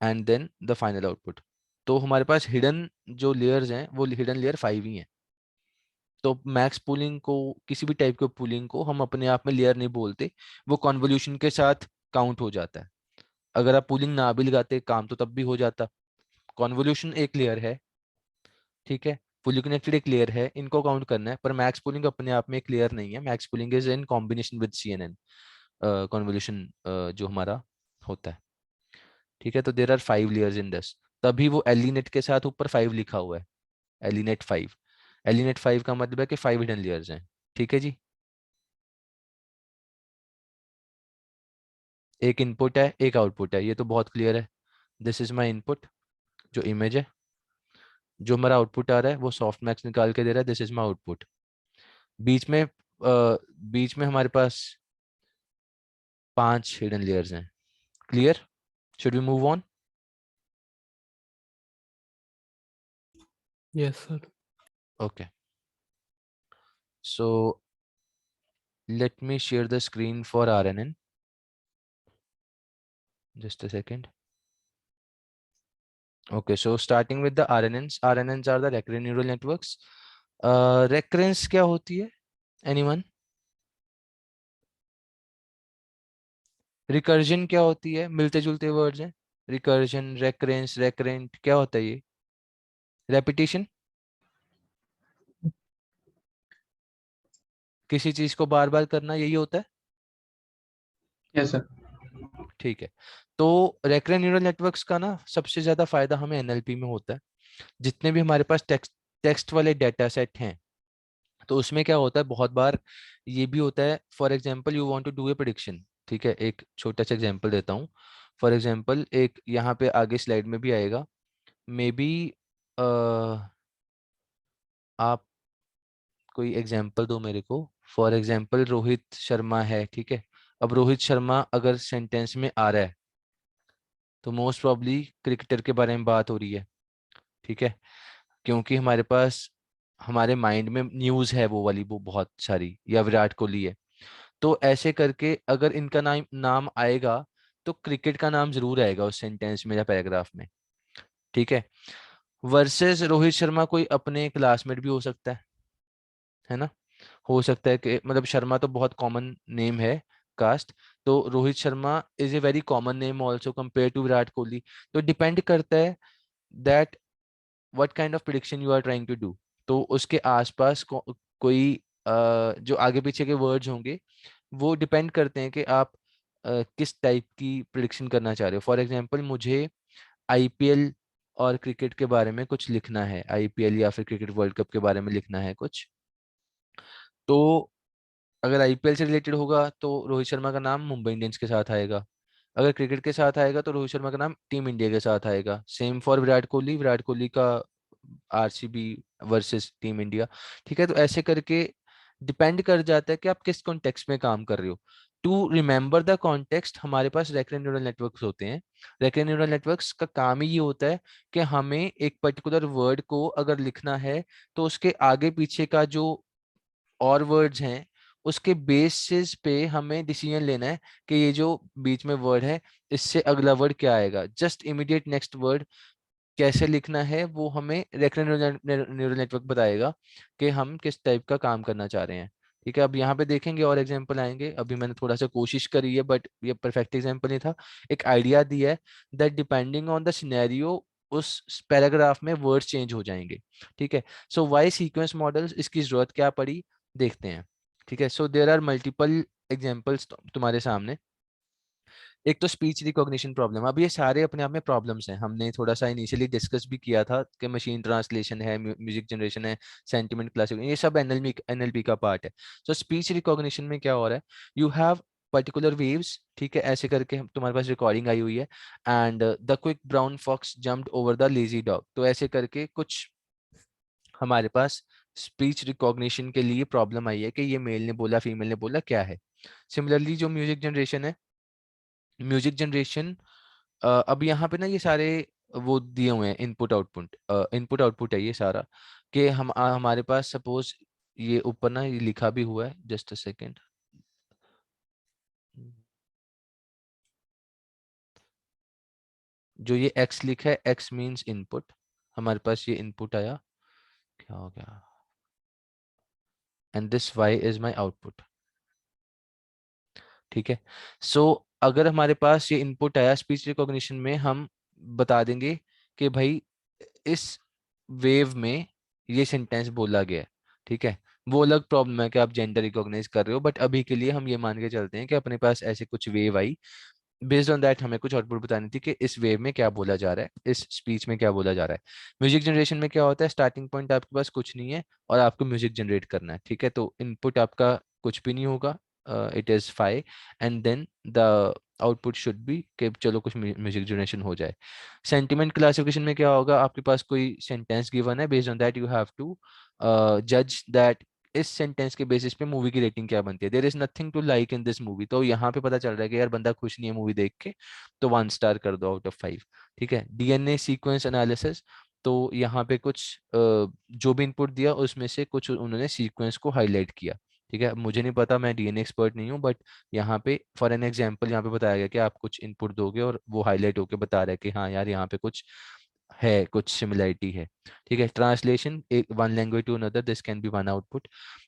and then the final output. तो हमारे पास हिडन जो लेयर्स हैं वो हिडन लेयर फाइव ही हैं। तो मैक्स पूलिंग को, किसी भी टाइप के पूलिंग को हम अपने आप में लेयर नहीं बोलते, वो कॉन्वोल्यूशन के साथ काउंट हो जाता है। अगर आप पूलिंग ना भी लगाते काम तो तब भी हो जाता। कॉन्वोल्यूशन एक लेयर है, ठीक है। फुली कनेक्टेड एक लेयर है, इनको काउंट करना है, पर मैक्स पूलिंग अपने आप में एक लेयर नहीं है। Max pooling is in combination with CNN convolution जो हमारा होता है, ठीक है। तो there are five layers in this, तभी वो एलिनेट के साथ ऊपर फाइव लिखा हुआ है, एलिनेट फाइव। एलिनेट फाइव का मतलब है कि फाइव हिडन लेयर्स हैं, ठीक है जी। एक इनपुट है, एक आउटपुट है, ये तो बहुत क्लियर है। दिस इज माई इनपुट जो इमेज है, जो हमारा आउटपुट आ रहा है वो सॉफ्ट मैक्स निकाल के दे रहा है, दिस इज माई आउटपुट। बीच में बीच में हमारे पास पांच हिडन लेयर्स हैं। Clear? Should we move on? Yes sir. Okay, so let me share the screen for RNN. Just a second. Okay, so starting with the RNNs. RNNs are the recurrent neural networks. Recurrence क्या होती है? Anyone? Recursion क्या होती है? मिलते जुलते words हैं। Recursion, recurrence, recurrent क्या होता है ये? Repetition, किसी चीज को बार बार करना, यही होता है। Yes sir. ठीक है। तो recurrent neural networks का ना सबसे ज्यादा फायदा हमें NLP में होता है। जितने भी हमारे पास टेक्स्ट वाले डेटा सेट हैं, तो उसमें क्या होता है, बहुत बार ये भी होता है। For example you want to do a prediction, ठीक है। एक छोटा सा एग्जाम्पल देता हूँ। फॉर एग्जाम्पल एक यहाँ पे आगे स्लाइड में भी आएगा, मे बी आप कोई एग्जाम्पल दो मेरे को। फॉर एग्जाम्पल रोहित शर्मा है, ठीक है। अब रोहित शर्मा अगर सेंटेंस में आ रहा है तो मोस्ट प्रॉब्ली क्रिकेटर के बारे में बात हो रही है, ठीक है। क्योंकि हमारे पास हमारे माइंड में न्यूज़ है वो वाली, वो बहुत सारी, या विराट कोहली है। तो ऐसे करके अगर इनका नाम नाम आएगा तो क्रिकेट का नाम जरूर आएगा उस सेंटेंस में या पैराग्राफ में, ठीक है। वर्सेस रोहित शर्मा कोई अपने क्लासमेट भी हो सकता है ना। हो सकता है कि मतलब शर्मा तो बहुत कॉमन नेम है, कास्ट। तो Rohit Sharma is a very common name also compare to Virat Kohli. तो डिपेंड करता है that what kind of prediction you are trying to do. तो उसके आसपास कोई जो आगे पीछे के वर्ड्स होंगे वो डिपेंड करते हैं कि आप किस टाइप की प्रिडिक्शन करना चाह रहे हो। फॉर एग्जांपल मुझे आईपीएल और क्रिकेट के बारे में कुछ लिखना है, आईपीएल या फिर क्रिकेट वर्ल्ड कप के बारे में लिखना है कुछ। तो अगर आईपीएल से रिलेटेड होगा तो रोहित शर्मा का नाम मुंबई इंडियंस के साथ आएगा। अगर क्रिकेट के साथ आएगा तो रोहित शर्मा का नाम टीम इंडिया के साथ आएगा। सेम फॉर विराट कोहली, विराट कोहली का आरसीबी वर्सेस टीम इंडिया, ठीक है। तो ऐसे करके डिपेंड कर जाता है कि आप किस कॉन्टेक्स्ट में काम कर रहे हो। टू रिमेंबर द कॉन्टेक्स्ट हमारे पास रेकरेंट न्यूरल नेटवर्क्स होते हैं। रेकरेंट न्यूरल नेटवर्क्स का काम ही ये होता है कि हमें एक पर्टिकुलर वर्ड को अगर लिखना है तो उसके आगे पीछे का जो और वर्ड्स हैं उसके बेसिस पे हमें डिसीजन लेना है कि ये जो बीच में वर्ड है इससे अगला वर्ड क्या आएगा। जस्ट इमीडिएट नेक्स्ट वर्ड कैसे लिखना है वो हमें रेकरेंट न्यूरल नेटवर्क बताएगा कि हम किस टाइप का काम करना चाह रहे हैं, ठीक है। अब यहाँ पे देखेंगे और एग्जांपल आएंगे। अभी मैंने थोड़ा सा कोशिश करी है बट ये परफेक्ट एग्जांपल नहीं था। एक आइडिया दिया है that depending on the scenario उस पैराग्राफ में वर्ड्स चेंज हो जाएंगे, ठीक है। सो वाई सीक्वेंस मॉडल्स, इसकी जरूरत क्या पड़ी देखते हैं, ठीक है। So there are multiple examples तुम्हारे सामने। एक तो स्पीच रिकॉग्निशन प्रॉब्लम, अब ये सारे अपने आप में प्रॉब्लम्स हैं, हमने थोड़ा सा इनिशियली डिस्कस भी किया था कि मशीन ट्रांसलेशन है, म्यूजिक जनरेशन है, सेंटिमेंट क्लासिफिकेशन, ये सब एनएलपी का पार्ट है। सो स्पीच रिकॉग्निशन में क्या हो रहा है, यू हैव पर्टिकुलर वेव्स, ठीक है, ऐसे करके तुम्हारे पास रिकॉर्डिंग आई हुई है, and the quick brown fox jumped over the lazy dog, तो ऐसे करके कुछ हमारे पास स्पीच रिकॉग्निशन के लिए प्रॉब्लम आई है कि ये मेल ने बोला, फीमेल ने बोला, क्या है। सिमिलरली जो म्यूजिक जनरेशन है, म्यूजिक जनरेशन अब यहाँ पे ना ये सारे वो दिए हुए हैं, इनपुट आउटपुट, इनपुट आउटपुट है ये सारा, कि हमारे पास सपोज ये ऊपर ना ये लिखा भी हुआ है, जस्ट अ सेकेंड, जो ये x लिखा है, x मींस इनपुट, हमारे पास ये इनपुट आया, क्या हो गया, and this y is my output, ठीक है। सो अगर हमारे पास ये इनपुट आया स्पीच रिकॉग्निशन में, हम बता देंगे कि भाई इस वेव में ये सेंटेंस बोला गया है, ठीक है। वो अलग प्रॉब्लम है कि आप जेंडर रिकॉग्नाइज कर रहे हो, बट अभी के लिए हम ये मान के चलते हैं कि अपने पास ऐसे कुछ wave I, based on that हमें कुछ आउटपुट बतानी थी कि इस वेव में क्या बोला जा रहा है, इस स्पीच में क्या बोला जा रहा है। म्यूजिक जनरेशन में क्या होता है, स्टार्टिंग पॉइंट आपके पास कुछ नहीं है और आपको म्यूजिक जनरेट करना है, ठीक है। तो इनपुट आपका कुछ भी नहीं होगा, it is phi, and then the output should be कि चलो कुछ म्यूजिक जनरेशन हो जाए। सेंटिमेंट क्लासिफिकेशन में क्या होगा, आपके पास कोई सेंटेंस गिवन है, based on that you have to जज दैट इस सेंटेंस के बेसिस पे मूवी की रेटिंग क्या बनती है। There is nothing to like in this movie, तो यहाँ पे पता चल रहा है कि यार बंदा खुश नहीं है मूवी देख के, तो 1 स्टार कर दो आउट ऑफ 5, ठीक है। डीएनए सीक्वेंस एनालिसिस, तो यहाँ पे कुछ जो भी इनपुट दिया उसमें से कुछ उन्होंने सीक्वेंस को हाईलाइट किया, ठीक है। अब मुझे नहीं पता, मैं डीएनए एक्सपर्ट नहीं हूँ, बट यहाँ पे फॉर एन एग्जाम्पल यहाँ पे बताया गया कि आप कुछ इनपुट दोगे और वो हाईलाइट होके बता रहा है कि हाँ यार यहाँ पे कुछ है, कुछ सिमिलरिटी है, ठीक है। ट्रांसलेशन, एक one language to another, this can be one output.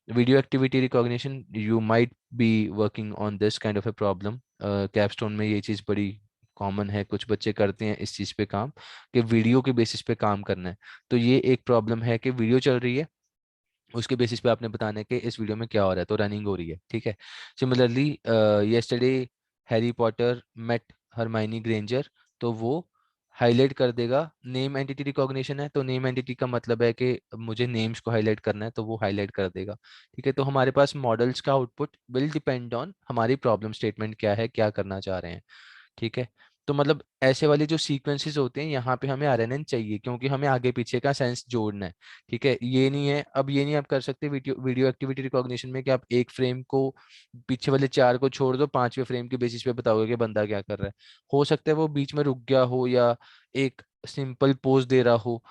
Video activity recognition, you might be working on this kind of a problem, capstone में ये चीज़ बड़ी कॉमन है, कुछ बच्चे करते हैं इस चीज़ पे काम, कि वीडियो के बेसिस पे काम करना है। तो ये एक प्रॉब्लम है कि वीडियो चल रही है, उसके बेसिस पे आपने बताना है कि इस वीडियो में क्या हो रहा है, तो रनिंग हो रही है, ठीक है। Similarly yesterday Harry Potter met Hermione Granger, तो वो हाईलाइट कर देगा। नेम एंटिटी रिकॉग्निशन है, तो नेम एंटिटी का मतलब है कि मुझे नेम्स को हाईलाइट करना है, तो वो हाईलाइट कर देगा, ठीक है। तो हमारे पास मॉडल्स का आउटपुट विल डिपेंड ऑन हमारी प्रॉब्लम स्टेटमेंट क्या है, क्या करना चाह रहे हैं, ठीक है। तो मतलब ऐसे वाले जो सीक्वेंसेस होते हैं, यहाँ पे हमें आरएनएन चाहिए, क्योंकि हमें आगे पीछे का सेंस जोड़ना है, ठीक है। ये नहीं है, अब ये नहीं आप कर सकते वीडियो वीडियो एक्टिविटी रिकॉग्निशन में कि आप एक फ्रेम को, पीछे वाले 4 को छोड़ दो, 5वें फ्रेम के बेसिस पे बताओगे कि बंदा क्या कर रहा है। हो सकता है वो बीच में रुक गया हो या एक सिंपल पोज दे रहा हो,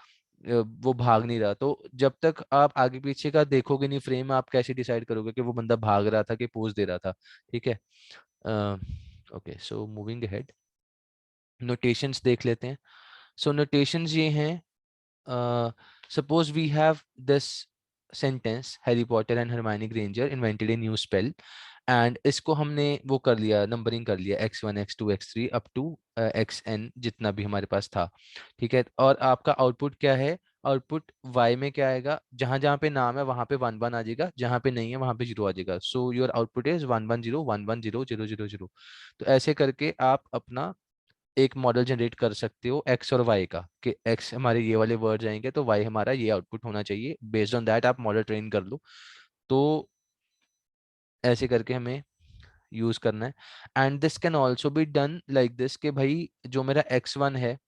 वो भाग नहीं रहा, तो जब तक आप आगे पीछे का देखोगे नहीं फ्रेम, आप कैसे डिसाइड करोगे कि वो बंदा भाग रहा था कि पोज दे रहा था, ठीक है। Okay, so moving ahead, notations देख लेते हैं। सो नोटेशंस ये हैं, suppose we have this sentence, Harry Potter and Hermione Granger invented a new spell, and इसको हमने वो कर लिया, नंबरिंग कर लिया, x1 x2 x3 up to xn, जितना भी हमारे पास था, ठीक है। और आपका आउटपुट क्या है, आउटपुट y में क्या आएगा, जहां जहां पे नाम है वहां पे 1 1 आ जाएगा, जहां पे नहीं है वहां पे 0 आ जाएगा। So your output is 1 1 0 1 1 0 0 0 0। तो ऐसे करके आप अपना एक मॉडल जनरेट कर सकते हो एक्स और वाई का, कि एक्स हमारे ये वाले वर्ड्स आएंगे तो वाई हमारा ये आउटपुट होना चाहिए, बेस्ड ऑन दैट आप मॉडल ट्रेन कर लो। तो ऐसे करके हमें यूज करना है, and this can also be done like this, कि भाई जो मेरा x1 है,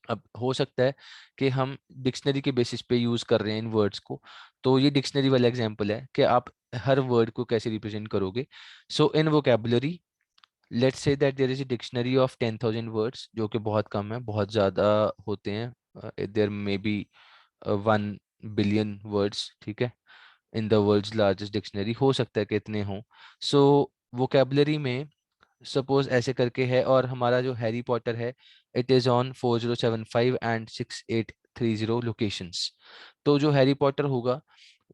अब हो सकता है कि हम डिक्शनरी के बेसिस पे यूज कर रहे हैं इन वर्ड्स को, तो ये डिक्शनरी वाला एग्जांपल है कि आप हर वर्ड को कैसे रिप्रेजेंट करोगे। So in vocabulary, let's say that there is a dictionary of 10,000 words, जो कि बहुत कम है, बहुत ज़्यादा होते हैं, there may be 1 billion words, ठीक है, in the world's largest dictionary, हो सकता है कि इतने हों। सो वोकेबलरी में सपोज ऐसे करके है, और हमारा जो हैरी पॉटर है, it is on 4075 and 6830 locations. तो जो हैरी पॉटर होगा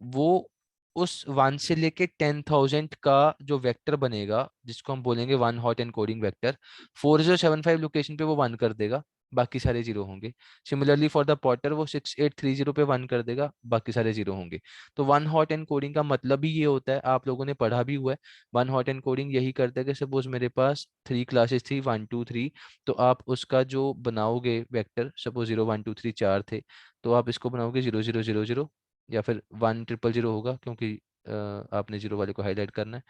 वो उस 1 से लेके 10,000 का जो वेक्टर बनेगा, जिसको हम बोलेंगे one hot encoding vector, 4075 location पे वो 1 कर देगा, बाकी सारे 0 होंगे। सिमिलरली फॉर द पॉटर वो 6830 पे 1 कर देगा, बाकी सारे 0 होंगे। तो वन हॉट एनकोडिंग का मतलब ही ये होता है, आप लोगों ने पढ़ा भी हुआ है। वन हॉट एनकोडिंग यही करता है कि सपोज मेरे पास 3 क्लासेस थी 1 2 3, तो आप उसका जो बनाओगे वेक्टर, सपोज 0 1 2 3 4 थे, तो आप इसको बनाओगे 0 0 0 0 या फिर 1 0 0 होगा, क्योंकि आपने 0 वाले को हाईलाइट करना है।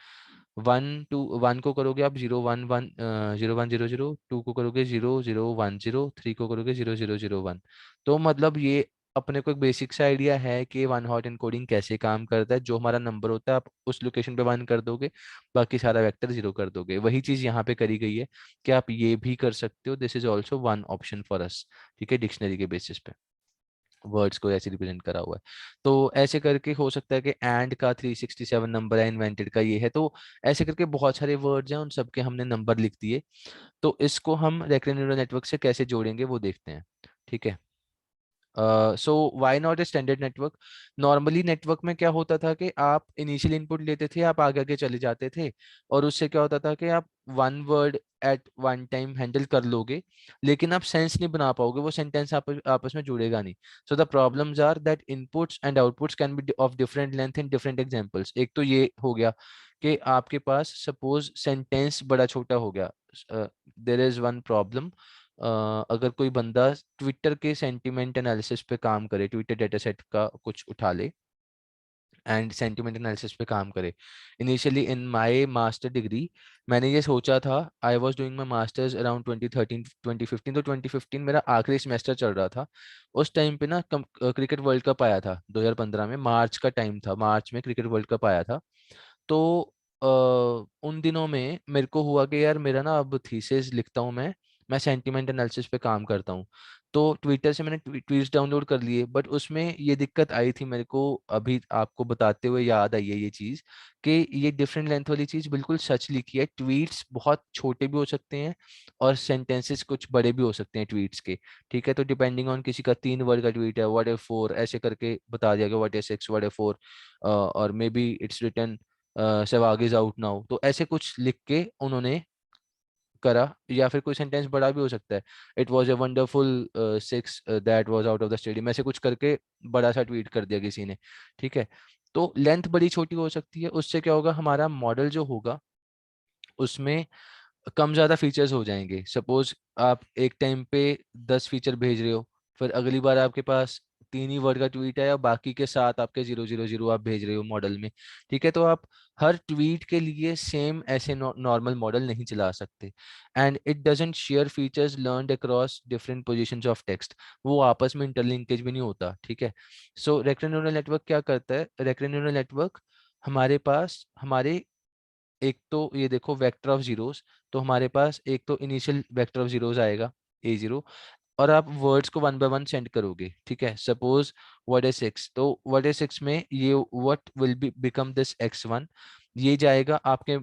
1 को करोगे आप 0 1 1 0 1 0 0, 2 को करोगे 0 0 1 0, 3 को करोगे 0 0 0 1। तो मतलब ये अपने को एक बेसिक सा आइडिया है कि वन हॉट एनकोडिंग कैसे काम करता है। जो हमारा नंबर होता है आप उस लोकेशन पे 1 कर दोगे, बाकी सारा वेक्टर 0 कर दोगे। वही चीज यहाँ पे करी गई है कि आप ये भी कर सकते हो। This is also one option for अस, ठीक है, डिक्शनरी के बेसिस पे वर्ड्स को ऐसे रिप्रेजेंट करा हुआ है। तो ऐसे करके हो सकता है कि एंड का 367 नंबर है, इन्वेंटेड का ये है। तो ऐसे करके बहुत सारे वर्ड्स हैं, उन सबके हमने नंबर लिख दिए। तो इसको हम रेकरेंट न्यूरल नेटवर्क से कैसे जोड़ेंगे वो देखते हैं, ठीक है। So why not a standard network. Normally network में क्या होता था कि आप इनिशियल इनपुट लेते थे, आप आगे आगे चले जाते थे, और उससे क्या होता था कि आप one word at one time handle कर लोगे, लेकिन आप सेंस नहीं बना पाओगे, वो सेंटेंस आपस में जुड़ेगा नहीं। So the problems are that inputs and outputs can be of different length in different examples. एक तो ये हो गया कि आपके पास सपोज सेंटेंस बड़ा छोटा हो गया। There is one problem. अगर कोई बंदा ट्विटर के सेंटिमेंट एनालिसिस पे काम करे, ट्विटर डेटा सेट का कुछ उठा ले एंड सेंटिमेंट एनालिसिस पे काम करे। Initially in my master degree मैंने ये सोचा था, I was doing my masters around 2013 2015, तो 2015 मेरा आखिरी सेमेस्टर चल रहा था। उस टाइम पे ना क्रिकेट वर्ल्ड कप आया था 2015 में, मार्च का टाइम था, मार्च में क्रिकेट वर्ल्ड कप आया था। तो उन दिनों में मेरे को हुआ कि यार मेरा ना अब थीसिस लिखता हूँ मैं सेंटिमेंट एनालिसिस पे काम करता हूँ। तो ट्विटर से मैंने ट्वीट्स डाउनलोड कर लिए, बट उसमें ये दिक्कत आई थी मेरे को, अभी आपको बताते हुए याद आई है ये चीज़, कि ये डिफरेंट लेंथ वाली चीज़ बिल्कुल सच लिखी है। ट्वीट्स बहुत छोटे भी हो सकते हैं और सेंटेंसेस कुछ बड़े भी हो सकते हैं ट्वीट्स के, ठीक है। तो डिपेंडिंग ऑन किसी का 3 वर्ड का ट्वीट है, व्हाट इफ 4 ऐसे करके बता दिया गया, व्हाट इफ 6 व्हाट इफ 4, और may be it's written Sehwag is out now, तो ऐसे कुछ लिख के उन्होंने करा। या फिर कोई सेंटेंस बड़ा भी हो सकता है, it was a wonderful 6 that was out of the stadium, ऐसे कुछ करके बड़ा सा ट्वीट कर दिया किसी ने, ठीक है। तो लेंथ बड़ी छोटी हो सकती है, उससे क्या होगा, हमारा मॉडल जो होगा उसमें कम ज़्यादा फीचर्स हो जाएंगे। सपोज आप एक टाइम पे 10 फीचर भेज रहे हो, फिर अगली बार आपके पास 3 ही वर्ड का ट्वीट है और बाकी के 7 आपके 0 0 0 आप भेज रहे हो मॉडल में, ठीक है। तो आप हर ट्वीट के लिए सेम ऐसे नॉर्मल मॉडल नहीं चला सकते। And it doesn't share features learned across different positions of text, वो आपस में इंटरलिंकेज भी नहीं होता, ठीक है। सो रेकरेंट न्यूरल नेटवर्क क्या करता है, रेकरेंट न्यूरल नेटवर्क हमारे पास हमारे एक तो ये देखो वेक्टर ऑफ जीरोस, तो हमारे पास एक तो इनिशियल वेक्टर ऑफ जीरोस आएगा A0, और आप वर्ड्स को 1 बाय 1 सेंड करोगे, ठीक है। सपोज व्हाट इज 6, तो व्हाट इज 6 में ये what will be become this x1, ये जाएगा आपके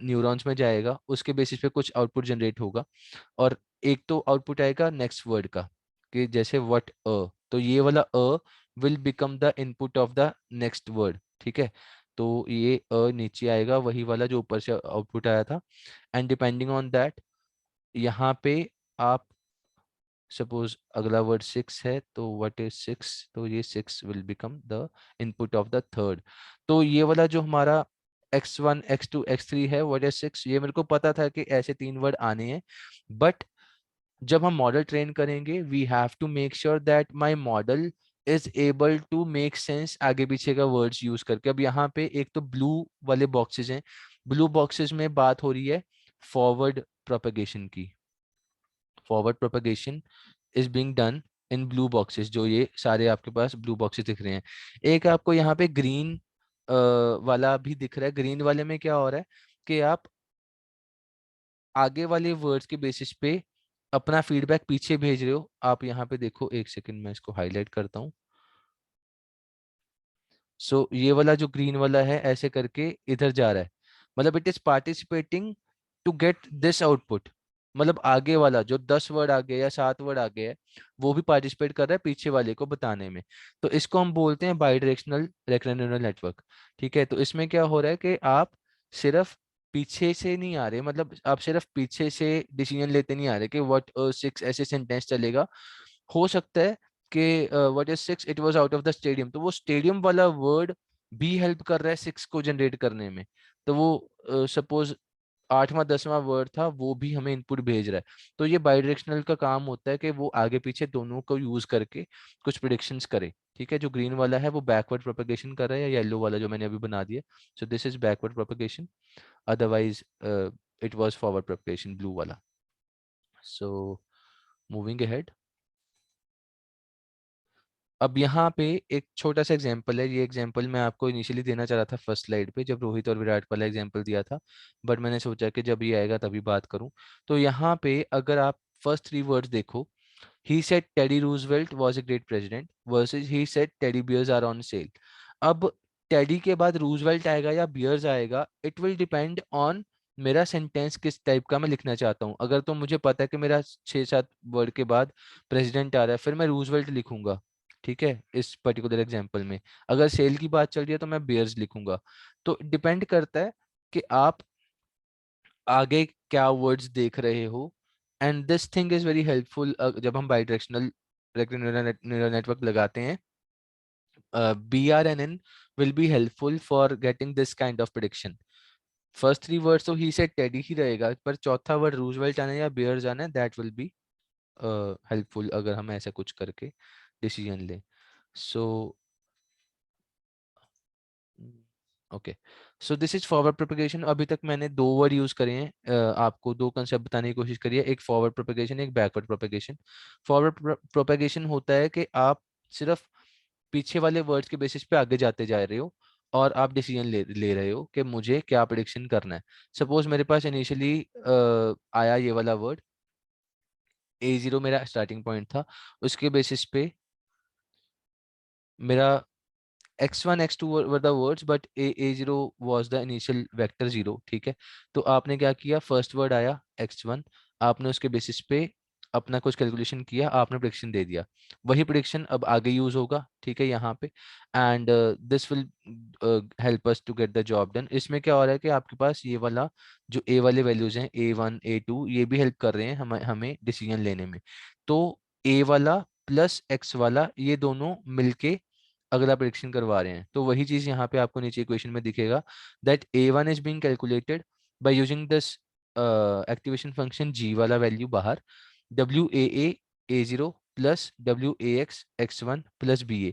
न्यूरॉन्स में जाएगा, उसके बेसिस पे कुछ आउटपुट जनरेट होगा। और एक तो आउटपुट आएगा नेक्स्ट वर्ड का, कि जैसे व्हाट तो ये वाला will become the input of the next word, ठीक है। तो ये नीचे आएगा वही वाला जो ऊपर से आउटपुट आया था। एंड डिपेंडिंग ऑन दैट यहाँ पे आप सपोज अगला वर्ड 6 है, तो व्हाट इज 6, तो ये 6 will become the input of the third. तो ये वाला जो हमारा x1 x2 x3 है, व्हाट इज 6, ये मेरे को पता था कि ऐसे 3 वर्ड आने हैं। बट जब हम मॉडल ट्रेन करेंगे we have to make sure that my model is able to make sense आगे पीछे का वर्ड्स यूज करके। अब यहाँ पे एक तो ब्लू वाले बॉक्सेस हैं, ब्लू बॉक्सेस में बात हो रही है फॉरवर्ड प्रोपेगेशन की। Forward propagation is being done in blue boxes, जो ये सारे आपके पास ब्लू बॉक्सेस दिख रहे हैं। एक आपको यहाँ पे ग्रीन वाला भी दिख रहा है। ग्रीन वाले में क्या हो रहा है कि आप आगे वाले वर्ड्स के बेसिस पे अपना फीडबैक पीछे भेज रहे हो। आप यहाँ पे देखो, एक सेकंड मैं इसको हाईलाइट करता हूँ। सो ये वाला जो ग्रीन वाला है ऐसे करके इधर जा रहा है, मतलब it is participating to get this output. मतलब आगे वाला जो 10 वर्ड आगे या 7 वर्ड आगे है वो भी पार्टिसिपेट कर रहा है पीछे वाले को बताने में। तो इसको हम बोलते हैं by directional recurrent neural network, ठीक है। तो इसमें क्या हो रहा है कि आप सिर्फ पीछे से नहीं आ रहे, मतलब आप सिर्फ पीछे से डिसीजन लेते नहीं आ रहे कि व्हाट सिक्स ऐसे सेंटेंस चलेगा। हो सकता है कि what is six, it was out of the stadium, तो वो स्टेडियम वाला वर्ड भी हेल्प कर रहा है सिक्स को जनरेट करने में। तो वो सपोज 8वां 10वां वर्ड था, वो भी हमें इनपुट भेज रहा है। तो ये बाइडायरेक्शनल का काम होता है कि वो आगे पीछे दोनों को यूज करके कुछ प्रिडिक्शंस करे। ठीक है, जो ग्रीन वाला है वो बैकवर्ड प्रोपेगेशन कर रहा है, या येलो वाला जो मैंने अभी बना दिया, सो this is backward propagation, otherwise it was forward propagation, blue wala. So moving ahead, अब यहाँ पे एक छोटा सा एग्जांपल है। ये एग्जांपल मैं आपको इनिशियली देना चाह रहा था फर्स्ट स्लाइड पे, जब रोहित और विराट वाला एग्जांपल दिया था, बट मैंने सोचा कि जब ये आएगा तभी बात करूं। तो यहाँ पे अगर आप फर्स्ट 3 वर्ड्स देखो, he said Teddy Roosevelt was a great president versus he said teddy bears are on sale. अब टेडी के बाद रूजवेल्ट आएगा या बियर्स आएगा, इट विल डिपेंड ऑन मेरा सेंटेंस किस टाइप का मैं लिखना चाहता हूँ। अगर तो मुझे पता है कि मेरा 6-7 वर्ड के बाद प्रेसिडेंट आ रहा है, फिर मैं रूजवेल्ट लिखूंगा। ठीक है, इस पर्टिकुलर एग्जांपल में अगर सेल की बात चल रही है तो मैं बियर्स लिखूंगा। तो डिपेंड करता है कि आप आगे क्या वर्ड्स देख रहे हो। And this thing is very helpful जब हम बाई डायरेक्शनल न्यूरल नेटवर्क लगाते हैं। BRNN will be helpful for getting this kind of prediction. First 3 words तो ही से टेडी ही रहेगा, पर चौथा वर्ड रूजवेल्ट आना है या बियर्स आना है, दैट विल बी हेल्पफुल अगर हम ऐसा कुछ करके डिसीजन लें। So okay, so this is forward propagation. अभी तक मैंने 2 वर्ड यूज करे हैं, आपको 2 कंसेप्ट बताने की कोशिश करी है, एक फॉरवर्ड प्रोपेगेशन, एक बैकवर्ड प्रोपेगेशन। फॉरवर्ड प्रोपेगेशन होता है कि आप सिर्फ पीछे वाले वर्ड्स के बेसिस पे आगे जाते जा रहे हो और आप डिसीजन ले रहे हो कि मुझे क्या प्रिडिक्शन करना है। सपोज मेरे पास इनिशियली आया ये वाला वर्ड, A0 मेरा स्टार्टिंग पॉइंट था, उसके बेसिस पे मेरा x1 x2 were the words but a0 was the initial vector 0। ठीक है, तो आपने क्या किया, फर्स्ट वर्ड आया x1, आपने उसके बेसिस पे अपना कुछ कैलकुलेशन किया, आपने प्रेडिक्शन दे दिया। वही प्रेडिक्शन अब आगे यूज होगा, ठीक है, यहाँ पे। And this will help us to get the job done. इसमें क्या हो रहा है कि आपके पास ये वाला जो a वाले वैल्यूज हैं A1 A2, ये भी हेल्प कर रहे हैं हमें डिसीजन लेने में। तो a वाला प्लस x वाला ये दोनों मिलके अगला प्रेडिक्शन करवा रहे हैं। तो वही चीज यहाँ पे आपको नीचे इक्वेशन में दिखेगा, that A1 is being calculated by using this activation function g वाला वैल्यू बाहर, WAA A0 plus WAX X1 plus BA।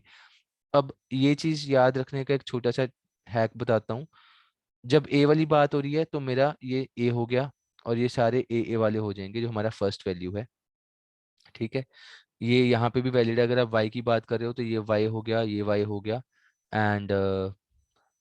अब ये चीज याद रखने का एक छोटा सा हैक बताता हूँ। जब A वाली बात हो रही है तो मेरा ये A हो गया और ये सारे A वाले हो जाएंगे जो हमारा फर्स्ट वैल्यू है। ठीक है, ये यहाँ पे भी वैलिड है। अगर आप y की बात कर रहे हो तो ये y हो गया, ये y हो गया। एंड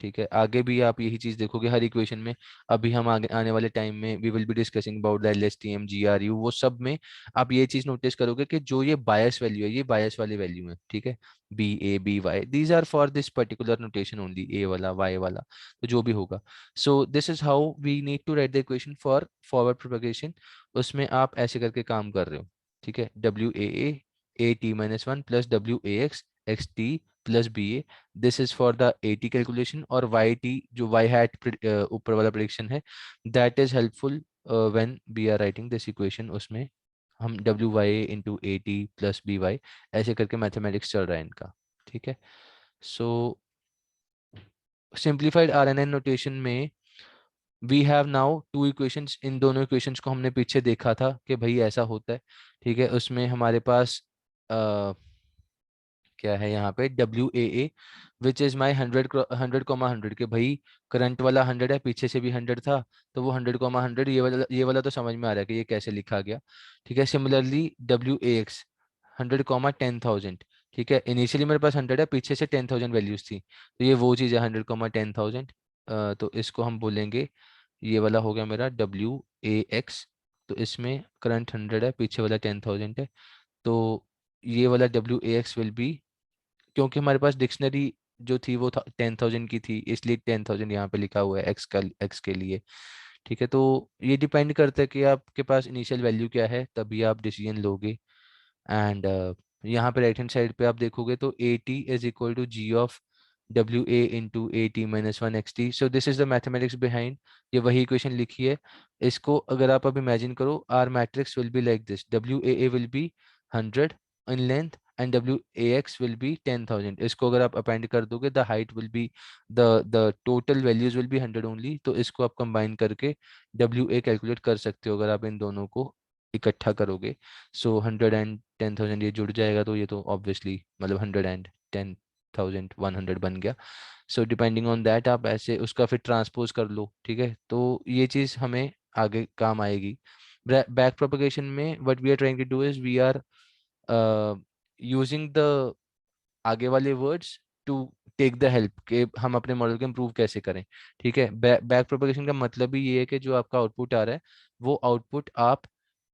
ठीक है, आगे भी आप यही चीज देखोगे हर इक्वेशन में। अभी हम आगे आने वाले टाइम में we will be discussing about the LSTM GRU, वो सब में आप ये चीज नोटिस करोगे कि जो ये बायस वैल्यू है, ये बायस वाली वैल्यू है। ठीक है, BA BY, these are for this particular notation only, A वाला Y वाला, तो जो भी होगा। सो this is how we need to right the equation for forward propagation. उसमें आप ऐसे करके काम कर रहे हो। ठीक है, WAA AT-1 plus WAX XT plus BA, this is for the AT calculation. और YT जो Y हैट ऊपर वाला प्रेडिक्शन है, that is helpful when we are writing this equation. उसमें हम WYA into AT plus BY ऐसे करके mathematics चल रहा है इनका। ठीक है, सो सिंप्लीफाइड RNN नोटेशन में वी हैव नाउ 2 इक्वेशंस। इन दोनों इक्वेशंस को हमने पीछे देखा था कि भाई ऐसा होता है। ठीक है, उसमें हमारे पास क्या है यहाँ पे, WAA विच इज माई 100 के भाई करंट वाला 100 है, पीछे से भी 100 था, तो वो 100 100, ये वाला तो समझ में आ रहा है कि ये कैसे लिखा गया। ठीक है, सिमिलरली WAX 100 10,000। ठीक है, इनिशियली मेरे पास 100 है, पीछे से 10,000 वैल्यूज थी, तो ये वो चीज़ है 100 10,000। तो इसको हम बोलेंगे, ये वाला हो गया मेरा WAX। तो इसमें करंट 100 है, पीछे वाला 10,000 है, तो ये वाला WAX विल बी, क्योंकि हमारे पास डिक्शनरी जो थी वो 10,000 की थी, इसलिए 10,000 यहाँ पे लिखा हुआ है एक्स के लिए। ठीक है, तो ये डिपेंड करता है कि आपके पास इनिशियल वैल्यू क्या है, तभी आप डिसीजन लोगे। एंड यहाँ पे राइट हैंड साइड पे आप देखोगे तो AT is equal to G of WA into AT minus 1 XT. So this is the mathematics behind. ये वही equation लिखी है. इसको अगर आप अब imagine करो, our matrix will be like this. WAA will be 100 in length and WAX will be 10,000. इसको अगर आप append कर दोगे, the height will be the total values will be 100 only. तो इसको आप combine करके WA calculate कर सकते हो अगर आप इन दोनों को इकट्ठा करोगे. So 100 and 10,000 ये जुड़ जाएगा, तो ये तो obviously मतलब 100 and 10,100 बन गया. सो डिपेंडिंग ऑन दैट आप ऐसे उसका फिर ट्रांसपोज कर लो. ठीक है, तो ये चीज़ हमें आगे काम आएगी. बैक प्रोपगेशन में what we are trying to do is we are using the आगे वाले words to take the help के हम अपने मॉडल को इम्प्रूव कैसे करें. ठीक है, बैक प्रोपगेशन का मतलब ही ये है कि जो आपका आउटपुट आ रहा है वो आउटपुट आप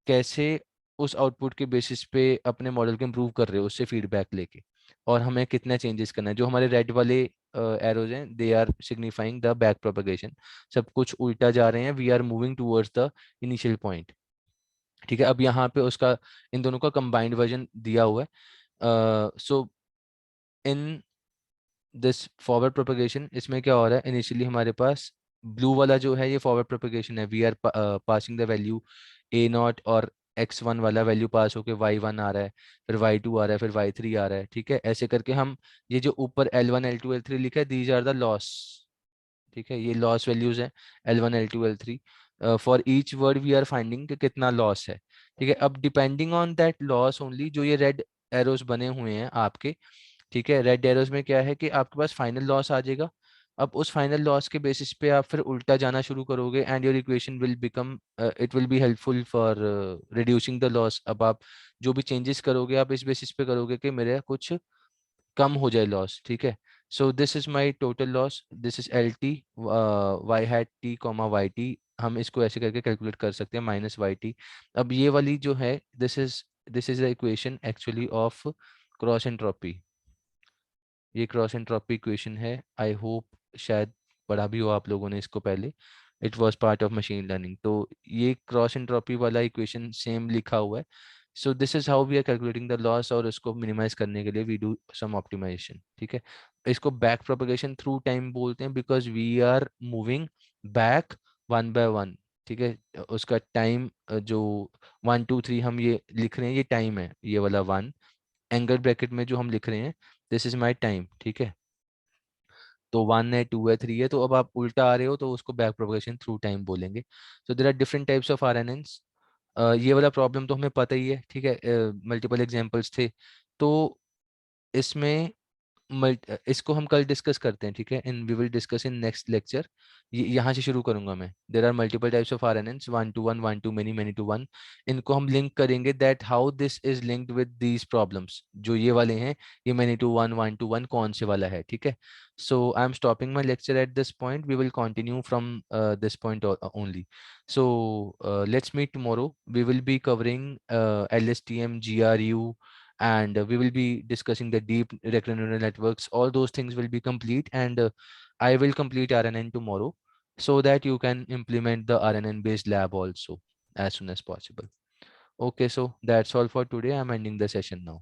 कैसे उस आउटपुट के बेसिस पे अपने मॉडल को इम्प्रूव कर रहे हो, उससे फीडबैक लेके, और हमें कितना चेंजेस करना है. जो हमारे रेड वाले एरोज हैं they are signifying the back propagation. सब कुछ उल्टा जा रहे हैं, we are moving towards the initial point. ठीक है, अब यहाँ पे उसका इन दोनों का कंबाइंड वर्जन दिया हुआ है. सो इन दिस फॉरवर्ड प्रोपगेशन इसमें क्या हो रहा है, इनिशियली हमारे पास ब्लू वाला जो है ये फॉरवर्ड प्रोपगेशन है. We are passing the value a0 और x1 वाला वैल्यू पास होके y1 आ रहा है, फिर y2 आ रहा है, फिर y3 आ रहा है. ठीक है, ऐसे करके हम ये जो ऊपर L1 L2 L3 लिखा है दीज आर द लॉस. ठीक है, ये लॉस वैल्यूज हैं L1 L2 L3. For each word we are finding कि कितना लॉस है. ठीक है, अब depending on that loss only जो ये रेड एरोज बने हुए हैं आपके. ठीक है, रेड एरोज में क्या है कि आपके पास फाइनल लॉस आ जाएगा. अब उस फाइनल लॉस के बेसिस पे आप फिर उल्टा जाना शुरू करोगे and your equation will become it will be helpful for reducing the loss. अब आप जो भी चेंजेस करोगे आप इस बेसिस पे करोगे कि मेरा कुछ कम हो जाए लॉस. ठीक है, सो this is my total loss, this is L T Y hat T comma Y T. हम इसको ऐसे करके कैलकुलेट कर सकते हैं माइनस वाई टी. अब ये वाली जो है this is the equation actually of cross entropy. ये क्रॉस एंट्रोपी इक्वेशन है. आई होप शायद पढ़ा भी हो आप लोगों ने इसको पहले. It was part of machine learning. तो ये क्रॉस एंट्रोपी वाला इक्वेशन सेम लिखा हुआ है. सो this is how we are calculating the loss, और उसको मिनिमाइज करने के लिए वी डू सम ऑप्टिमाइजेशन. ठीक है, इसको बैक प्रोपगेशन थ्रू टाइम बोलते हैं because we are moving back one by one. ठीक है, उसका टाइम जो 1 2 3 हम ये लिख रहे हैं ये टाइम है, ये वाला 1 एंगल ब्रैकेट में जो हम लिख रहे हैं दिस इज माई टाइम. ठीक है, तो 1 है 2 है 3 है, तो अब आप उल्टा आ रहे हो तो उसको बैक प्रोपगेशन थ्रू टाइम बोलेंगे. So there are different types of RNNs. ये वाला प्रॉब्लम तो हमें पता ही है. ठीक है, मल्टीपल एग्जांपल्स थे. तो इसमें इसको हम कल डिस्कस करते हैं. ठीक है, in we will discuss in next lecture. यहाँ से शुरू करूंगा मैं. There are multiple types of RNNs 1 to 1 1 to many many to 1. इनको हम लिंक करेंगे that how this is linked with these problems. जो ये वाले हैं ये many to 1 1 to 1 कौन से वाला है. ठीक है, so I am stopping my lecture at this point. We will continue from this point only. So let's meet tomorrow. We will be covering LSTM, GRU, and we will be discussing the deep recurrent neural networks. All those things will be complete, and I will complete RNN tomorrow so that you can implement the RNN based lab also as soon as possible. Okay, so that's all for today. I'm ending the session now.